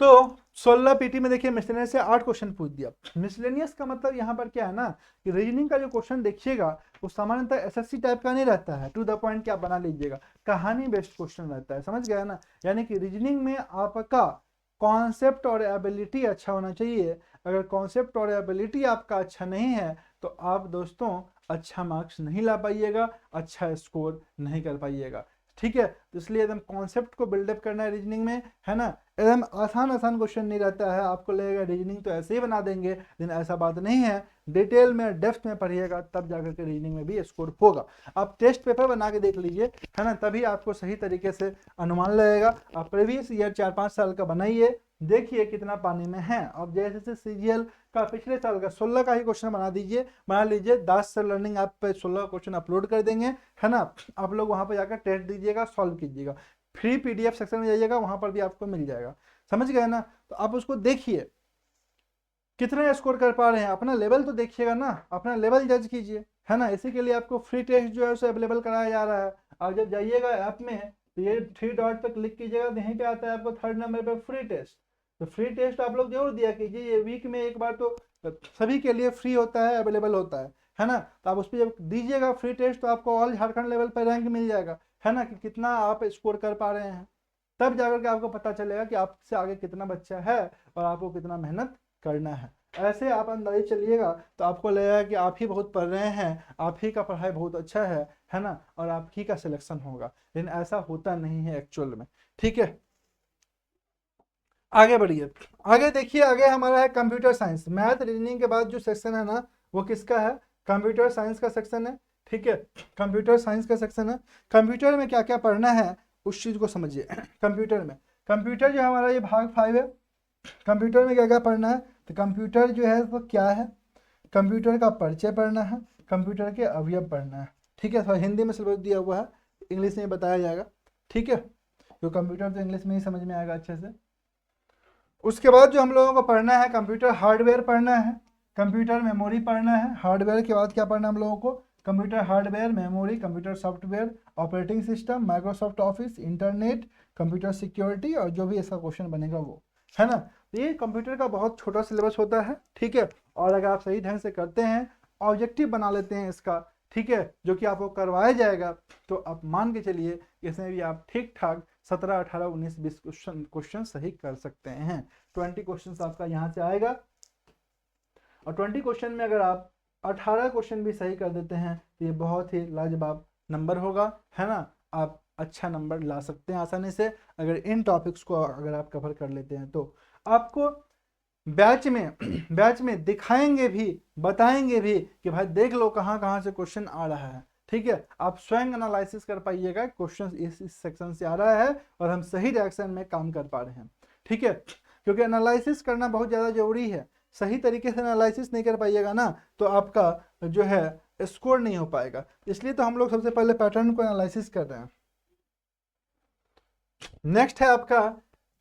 तो 16 पीटी में देखिए मिसलेनियस से 8 क्वेश्चन पूछ दिया। मिसलेनियस का मतलब यहाँ पर क्या है ना कि रीजनिंग का जो क्वेश्चन देखिएगा वो सामान्यतः एसएससी टाइप का नहीं रहता है, टू द पॉइंट क्या बना लीजिएगा, कहानी बेस्ड क्वेश्चन रहता है, समझ गया ना। यानी कि रीजनिंग में आपका कॉन्सेप्ट और एबिलिटी अच्छा होना चाहिए, अगर कॉन्सेप्ट और एबिलिटी आपका अच्छा नहीं है तो आप दोस्तों अच्छा मार्क्स नहीं ला पाइएगा, अच्छा स्कोर नहीं कर पाइएगा, ठीक है। तो इसलिए एकदम कॉन्सेप्ट को बिल्डअप करना है रीजनिंग में, है ना। एकदम आसान क्वेश्चन नहीं रहता है, आपको लगेगा रीजनिंग तो ऐसे ही बना देंगे, लेकिन ऐसा बात नहीं है, डिटेल में डेप्थ में पढ़िएगा तब जाकर के रीजनिंग में भी स्कोर होगा। आप टेस्ट पेपर बना के देख लीजिए, है ना, तभी आपको सही तरीके से अनुमान लगेगा। आप प्रीवियस ईयर 4-5 साल का बनाइए, देखिए कितना पानी में है। अब जैसे सीजीएल का पिछले साल का 16 का ही क्वेश्चन बना लीजिए, दास सर लर्निंग ऐप पे 16 क्वेश्चन अपलोड कर देंगे, है ना। आप लोग वहां पर जाकर टेस्ट दीजिएगा, सॉल्व कीजिएगा, फ्री पीडीएफ सेक्शन में जाइएगा, वहां पर भी आपको मिल जाएगा, समझ गए ना। तो आप उसको देखिए कितने स्कोर कर पा रहे हैं, अपना लेवल तो देखिएगा ना, अपना लेवल जज कीजिए, है ना। इसी के लिए आपको फ्री टेस्ट जो है उसे अवेलेबल कराया जा रहा है। आप जब जाइएगा ऐप में तो ये 3 डॉट पर क्लिक कीजिएगा, तो यहीं पे आता है आपको 3rd नंबर पर फ्री टेस्ट। तो फ्री टेस्ट आप लोग जरूर दिया कीजिए, ये वीक में एक बार तो सभी के लिए फ्री होता है, अवेलेबल होता है ना। तो आप उस पर जब दीजिएगा फ्री टेस्ट तो आपको ऑल झारखंड लेवल पर रैंक मिल जाएगा, है ना, कि कितना आप स्कोर कर पा रहे हैं। तब जाकर के आपको पता चलेगा कि आपसे आगे कितना बच्चा है और आपको कितना मेहनत करना है। ऐसे आप अंदाजे चलिएगा तो आपको लगेगा कि आप ही बहुत पढ़ रहे हैं, आप ही का पढ़ाई बहुत अच्छा है ना, और आप ही का सिलेक्शन होगा, लेकिन ऐसा होता नहीं है एक्चुअल में, ठीक है। आगे बढ़िए, आगे देखिए, आगे हमारा है कंप्यूटर साइंस। मैथ रीजनिंग के बाद जो सेक्शन है ना वो किसका है, कंप्यूटर साइंस का सेक्शन है, ठीक है। कंप्यूटर साइंस का सेक्शन है। कंप्यूटर में क्या क्या पढ़ना है उस चीज को समझिए। कंप्यूटर जो हमारा ये भाग 5 है। कंप्यूटर में क्या क्या पढ़ना है, तो कंप्यूटर जो है वो क्या है, कंप्यूटर का परिचय पढ़ना है, कंप्यूटर के अवयव पढ़ना है। ठीक है, थोड़ा हिंदी में सिलेबस दिया हुआ है, इंग्लिश में बताया जाएगा। ठीक है, तो कंप्यूटर तो इंग्लिश में ही समझ में आएगा अच्छे से। उसके बाद जो हम लोगों को पढ़ना है, कंप्यूटर हार्डवेयर पढ़ना है, कंप्यूटर मेमोरी पढ़ना है। हार्डवेयर के बाद क्या पढ़ना है हम लोगों को, computer hardware, memory, computer software, operating system, Microsoft office, internet, computer security, और जो भी इसका क्वेश्चन बनेगा वो, है ना। तो ये कंप्यूटर का बहुत छोटा सिलेबस होता है। ठीक है, और अगर आप सही ढंग से करते हैं, ऑब्जेक्टिव बना लेते हैं इसका, ठीक है, जो कि आपको करवाया जाएगा, तो आप मान के चलिए इसमें भी आप ठीक ठाक 17, 18, 19, 20 क्वेश्चन सही कर सकते हैं। 20 क्वेश्चन आपका यहाँ से आएगा, और 20 क्वेश्चन में अगर आप 18 क्वेश्चन भी सही कर देते हैं तो ये बहुत ही लाजवाब नंबर होगा, है ना। आप अच्छा नंबर ला सकते हैं आसानी से अगर इन टॉपिक्स को अगर आप कवर कर लेते हैं। तो आपको बैच में दिखाएंगे भी, बताएंगे भी कि भाई देख लो कहाँ कहाँ से क्वेश्चन आ रहा है। ठीक है, आप स्वयं एनालिसिस कर पाइएगा, क्वेश्चन इस सेक्शन से आ रहा है और हम सही डायरेक्शन में काम कर पा रहे हैं। ठीक है, क्योंकि एनालिसिस करना बहुत ज़्यादा जरूरी है। सही तरीके से एनालिसिस नहीं कर पाइएगा ना, तो आपका जो है स्कोर नहीं हो पाएगा। इसलिए तो हम लोग सबसे पहले पैटर्न को एनालिसिस कर रहे हैं। नेक्स्ट है आपका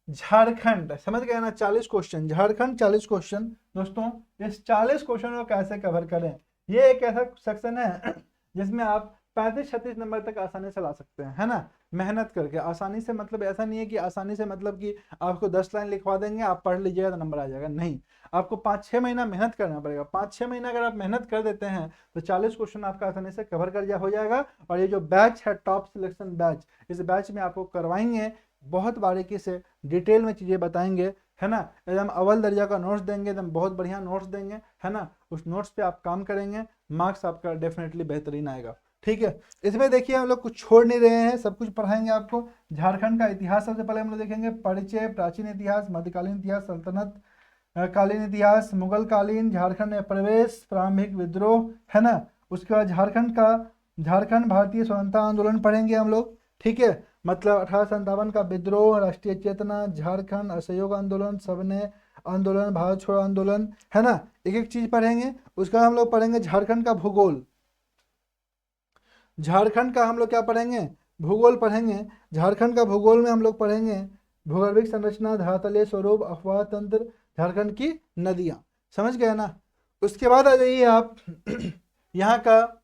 झारखंड, समझ गए ना, 40 क्वेश्चन, झारखंड 40 क्वेश्चन। दोस्तों इस 40 क्वेश्चन को कैसे कवर करें, ये एक ऐसा सेक्शन है जिसमें आप 35-36 नंबर तक आसानी से ला सकते हैं, है ना, मेहनत करके। आसानी से मतलब ऐसा नहीं है कि आसानी से मतलब कि आपको 10 लाइन लिखवा देंगे, आप पढ़ लीजिएगा तो नंबर आ जाएगा, नहीं। आपको 5-6 महीना मेहनत करना पड़ेगा। 5-6 महीना अगर आप मेहनत कर देते हैं तो 40 क्वेश्चन आपका आसानी से कवर कर हो जाएगा। और ये जो बैच है टॉप सिलेक्शन बैच, इस बैच में आपको करवाएंगे, बहुत बारीकी से डिटेल में चीज़ें बताएंगे, है ना। एकदम अव्वल दर्जा का नोट्स देंगे, एकदम बहुत बढ़िया नोट्स देंगे, है ना। उस नोट्स पे आप काम करेंगे, मार्क्स आपका डेफिनेटली बेहतरीन आएगा। ठीक है, इसमें देखिए हम लोग कुछ छोड़ नहीं रहे हैं, सब कुछ पढ़ाएंगे आपको। झारखंड का इतिहास सबसे पहले हम लोग देखेंगे, परिचय, प्राचीन इतिहास, मध्यकालीन इतिहास, सल्तनत कालीन इतिहास, मुगल कालीन, झारखंड में प्रवेश, प्रारंभिक विद्रोह, है ना। उसके बाद झारखंड भारतीय स्वतंत्रता आंदोलन पढ़ेंगे हम लोग। ठीक है, मतलब 1857 का विद्रोह, राष्ट्रीय चेतना, झारखंड असहयोग आंदोलन, सबने आंदोलन, भारत छोड़ो आंदोलन, है ना। एक एक चीज पढ़ेंगे। उसका हम लोग पढ़ेंगे झारखंड का भूगोल। झारखंड का हम लोग क्या पढ़ेंगे, भूगोल पढ़ेंगे। झारखंड का भूगोल में हम लोग पढ़ेंगे भूगर्भिक संरचना, धरातलीय स्वरूप, अफवाह तंत्र, झारखंड की नदियां, समझ गए ना। उसके बाद आ जाइए आप यहाँ का,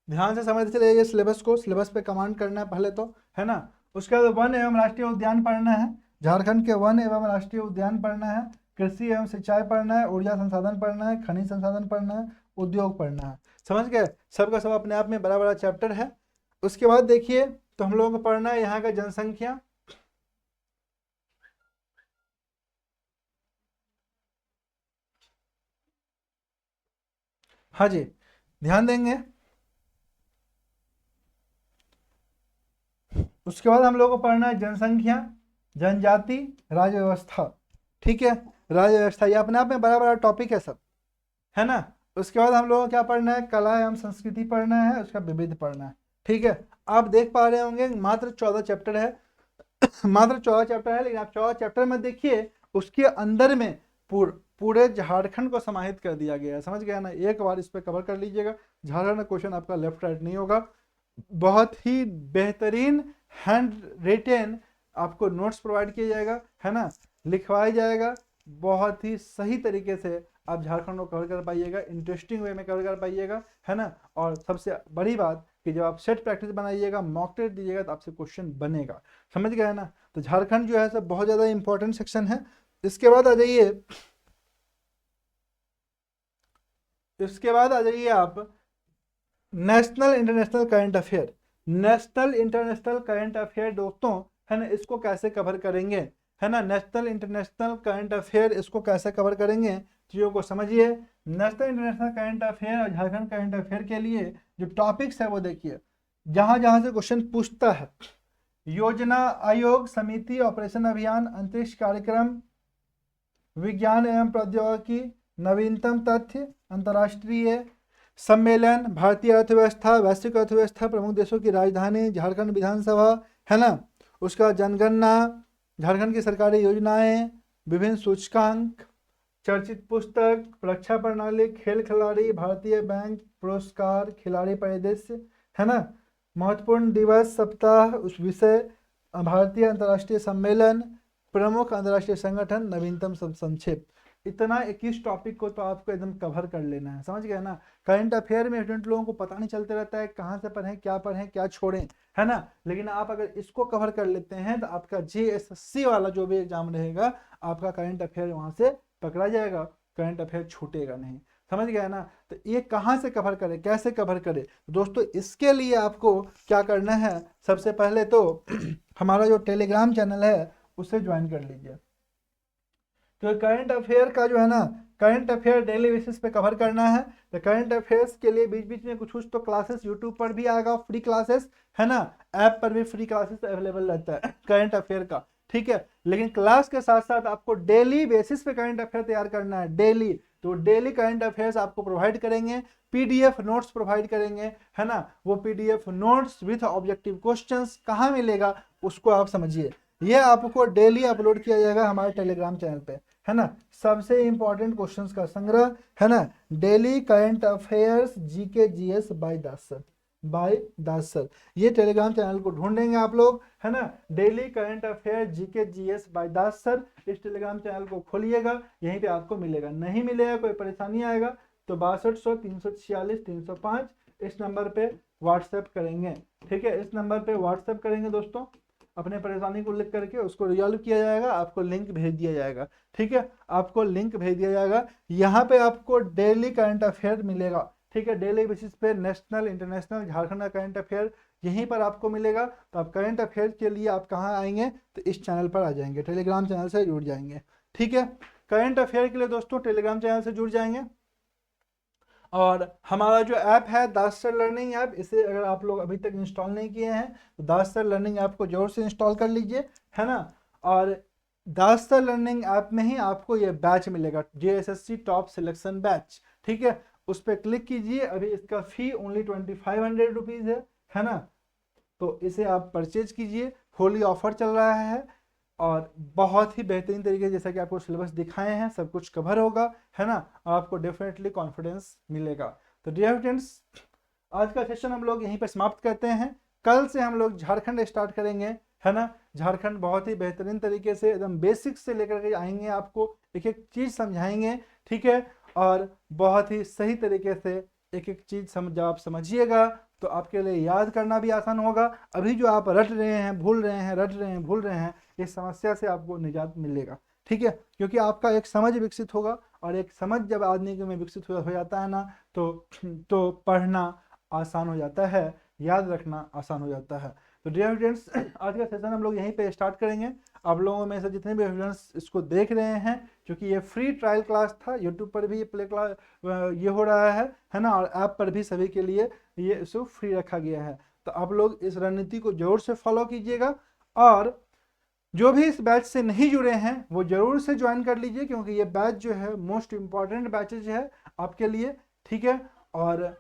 ध्यान से समझते चलिए ये सिलेबस को, सिलेबस पे कमांड करना है पहले तो, है ना। उसके बाद वन एवं राष्ट्रीय उद्यान पढ़ना है, झारखंड के वन एवं राष्ट्रीय उद्यान पढ़ना है। कृषि एवं सिंचाई पढ़ना है, ऊर्जा संसाधन पढ़ना है, खनिज संसाधन पढ़ना है, उद्योग पढ़ना है। समझ गए, सबका सब अपने आप में बड़ा बड़ा चैप्टर है। उसके बाद देखिए तो हम लोगों को पढ़ना है यहाँ का जनसंख्या, हाँ जी ध्यान देंगे। उसके बाद हम लोगों को पढ़ना है जनसंख्या, जनजाति, राज्य व्यवस्था। ठीक है, राज्य व्यवस्था ये अपने आप में बड़ा बड़ा टॉपिक है सब, है ना। उसके बाद हम लोगों को क्या पढ़ना है, कला एवं संस्कृति पढ़ना है, उसका विविध पढ़ना है। ठीक है, आप देख पा रहे होंगे मात्र 14 चैप्टर है मात्र 14 चैप्टर है, लेकिन आप 14 चैप्टर में देखिए उसके अंदर में पूरे झारखंड को समाहित कर दिया गया है। समझ गया ना, एक बार इस पर कवर कर लीजिएगा, झारखंड का क्वेश्चन आपका लेफ्ट राइट नहीं होगा। बहुत ही बेहतरीन हैंड रिटेन आपको नोट्स प्रोवाइड किया जाएगा, है ना, लिखवाया जाएगा। बहुत ही सही तरीके से आप झारखंड को कवर कर पाइएगा, इंटरेस्टिंग वे में कवर कर पाइएगा, है ना। और सबसे बड़ी बात कि जब आप सेट प्रैक्टिस बनाइएगा, मॉक टेस्ट दीजिएगा तो आपसे क्वेश्चन बनेगा। समझ गए ना, तो झारखंड जो है सब बहुत ज़्यादा इंपॉर्टेंट सेक्शन है। इसके बाद आ जाइए आप national international current affair. National international current affair दोस्तों, है ना, इसको कैसे कवर करेंगे, है ना। नेशनल इंटरनेशनल करंट अफेयर इसको कैसे कवर करेंगे, चीज़ों को समझिए। नेशनल इंटरनेशनल करंट अफेयर और झारखंड करंट अफेयर के लिए जो टॉपिक्स है वो देखिए, जहाँ जहाँ से क्वेश्चन पूछता है, योजना आयोग, समिति, ऑपरेशन अभियान, अंतरिक्ष कार्यक्रम, विज्ञान एवं प्रौद्योगिकी, नवीनतम तथ्य, अंतर्राष्ट्रीय सम्मेलन, भारतीय अर्थव्यवस्था, वैश्विक अर्थव्यवस्था, प्रमुख देशों की राजधानी, झारखंड विधानसभा, है ना। उसका जनगणना, झारखंड की सरकारी योजनाएं, विभिन्न सूचकांक, चर्चित पुस्तक, परीक्षा प्रणाली, खेल खिलाड़ी, भारतीय बैंक पुरस्कार, खिलाड़ी परिदृश्य, है ना। महत्वपूर्ण दिवस, सप्ताह, उस विषय, भारतीय अंतर्राष्ट्रीय सम्मेलन, प्रमुख अंतर्राष्ट्रीय संगठन, नवीनतम सब संक्षेप। इतना 21 टॉपिक को तो आपको एकदम कवर कर लेना है, समझ गए ना। करंट अफेयर में स्टूडेंट लोगों को पता नहीं चलते रहता है कहाँ से पढ़ें क्या छोड़ें, है ना। लेकिन आप अगर इसको कवर कर लेते हैं तो आपका JSSC वाला जो भी एग्जाम रहेगा, आपका करंट अफेयर वहाँ से पकड़ा जाएगा, करंट अफेयर छूटेगा नहीं, समझ गया ना। तो ये कहाँ से कवर करें, कैसे कवर करें दोस्तों, इसके लिए आपको क्या करना है, सबसे पहले तो हमारा जो टेलीग्राम चैनल है उसे ज्वाइन कर लीजिए। तो करंट अफेयर का जो है ना, करंट अफेयर डेली बेसिस पे कवर करना है। तो करंट अफेयर्स के लिए बीच बीच में कुछ कुछ तो क्लासेस यूट्यूब पर भी आएगा, फ्री क्लासेस, है ना। ऐप पर भी फ्री क्लासेस अवेलेबल रहता है करंट अफेयर का, ठीक है। लेकिन क्लास के साथ साथ आपको डेली बेसिस पे करंट अफेयर तैयार करना है, डेली। तो डेली करंट अफेयर्स आपको प्रोवाइड करेंगे, PDF नोट्स प्रोवाइड करेंगे, है ना। वो PDF notes with objective questions कहाँ मिलेगा उसको आप समझिए। ये आपको डेली अपलोड किया जाएगा हमारे टेलीग्राम चैनल पे, है ना। सबसे इंपॉर्टेंट क्वेश्चंस का संग्रह, है ना। Daily current affairs GK GS by Das sir, ये टेलीग्राम चैनल को ढूंढेंगे आप लोग, है ना। Daily current affair GK GS by Das sir, इस टेलीग्राम चैनल को खोलिएगा, यहीं पे आपको मिलेगा। नहीं मिलेगा, कोई परेशानी आएगा तो 6200 346 305 इस नंबर पे व्हाट्सएप करेंगे, ठीक है। इस नंबर पे व्हाट्सएप करेंगे दोस्तों, अपने परेशानी को लिख करके उसको रिजॉल्व किया जाएगा, आपको लिंक भेज दिया जाएगा, ठीक है। आपको लिंक भेज दिया जाएगा, यहाँ पे आपको डेली करंट अफेयर मिलेगा, ठीक है। डेली बेसिस पे नेशनल, इंटरनेशनल, झारखंड का करंट अफेयर यहीं पर आपको मिलेगा। तो आप करंट अफेयर के लिए आप कहाँ आएंगे, तो इस चैनल पर आ जाएंगे, टेलीग्राम चैनल से जुड़ जाएंगे, ठीक है। करंट अफेयर के लिए दोस्तों टेलीग्राम चैनल से जुड़ जाएंगे। और हमारा जो ऐप है दास सर लर्निंग ऐप, इसे अगर आप लोग अभी तक इंस्टॉल नहीं किए हैं तो दास सर लर्निंग ऐप को जोर से इंस्टॉल कर लीजिए, है ना। और दास सर लर्निंग ऐप में ही आपको ये बैच मिलेगा, JSSC टॉप सिलेक्शन बैच, ठीक है। उस पर क्लिक कीजिए, अभी इसका फी ओनली 2500 रुपीज़ है ना। तो इसे आप परचेज कीजिए, होली ऑफर चल रहा है और बहुत ही बेहतरीन तरीके से, जैसा कि आपको सिलेबस दिखाए हैं, सब कुछ कवर होगा, है ना। आपको डेफिनेटली कॉन्फिडेंस मिलेगा। तो डियर स्टूडेंट्स, आज का सेशन हम लोग यहीं पर समाप्त करते हैं। कल से हम लोग झारखंड स्टार्ट करेंगे, है ना। झारखंड बहुत ही बेहतरीन तरीके से एकदम बेसिक से लेकर के आएंगे, आपको एक एक चीज़ समझाएंगे, ठीक है। और बहुत ही सही तरीके से एक एक चीज़ जब आप समझिएगा तो आपके लिए याद करना भी आसान होगा। अभी जो आप रट रहे हैं, भूल रहे हैं, रट रहे हैं, भूल रहे हैं, इस समस्या से आपको निजात मिलेगा, ठीक है। क्योंकि आपका एक समझ विकसित होगा, और एक समझ जब आदमी के में विकसित हो जाता है ना, तो पढ़ना आसान हो जाता है, याद रखना आसान हो जाता है। तो डियर स्टूडेंट्स, आज का सेशन हम लोग यहीं पे स्टार्ट करेंगे। आप लोगों में से जितने भी स्टूडेंट्स इसको देख रहे हैं, क्योंकि ये फ्री ट्रायल क्लास था, यूट्यूब पर भी ये प्ले क्लास ये हो रहा है ना, और ऐप पर भी सभी के लिए ये इसको फ्री रखा गया है। तो आप लोग इस रणनीति को जरूर से फॉलो कीजिएगा, और जो भी इस बैच से नहीं जुड़े हैं वो जरूर से ज्वाइन कर लीजिए, क्योंकि ये बैच जो है मोस्ट इंपॉर्टेंट बैचेज है आपके लिए, ठीक है। और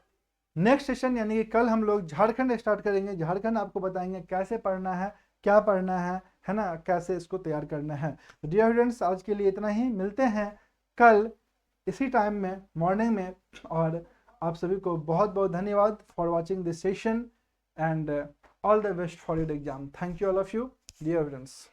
नेक्स्ट सेशन यानी कि कल हम लोग झारखंड स्टार्ट करेंगे। झारखंड आपको बताएंगे कैसे पढ़ना है, क्या पढ़ना है ना, कैसे इसको तैयार करना है। तो डियर स्टूडेंट्स, आज के लिए इतना ही, मिलते हैं कल इसी टाइम में, मॉर्निंग में। और आप सभी को बहुत बहुत धन्यवाद for watching this session, and all the best for your exam. Thank you all of you dear students.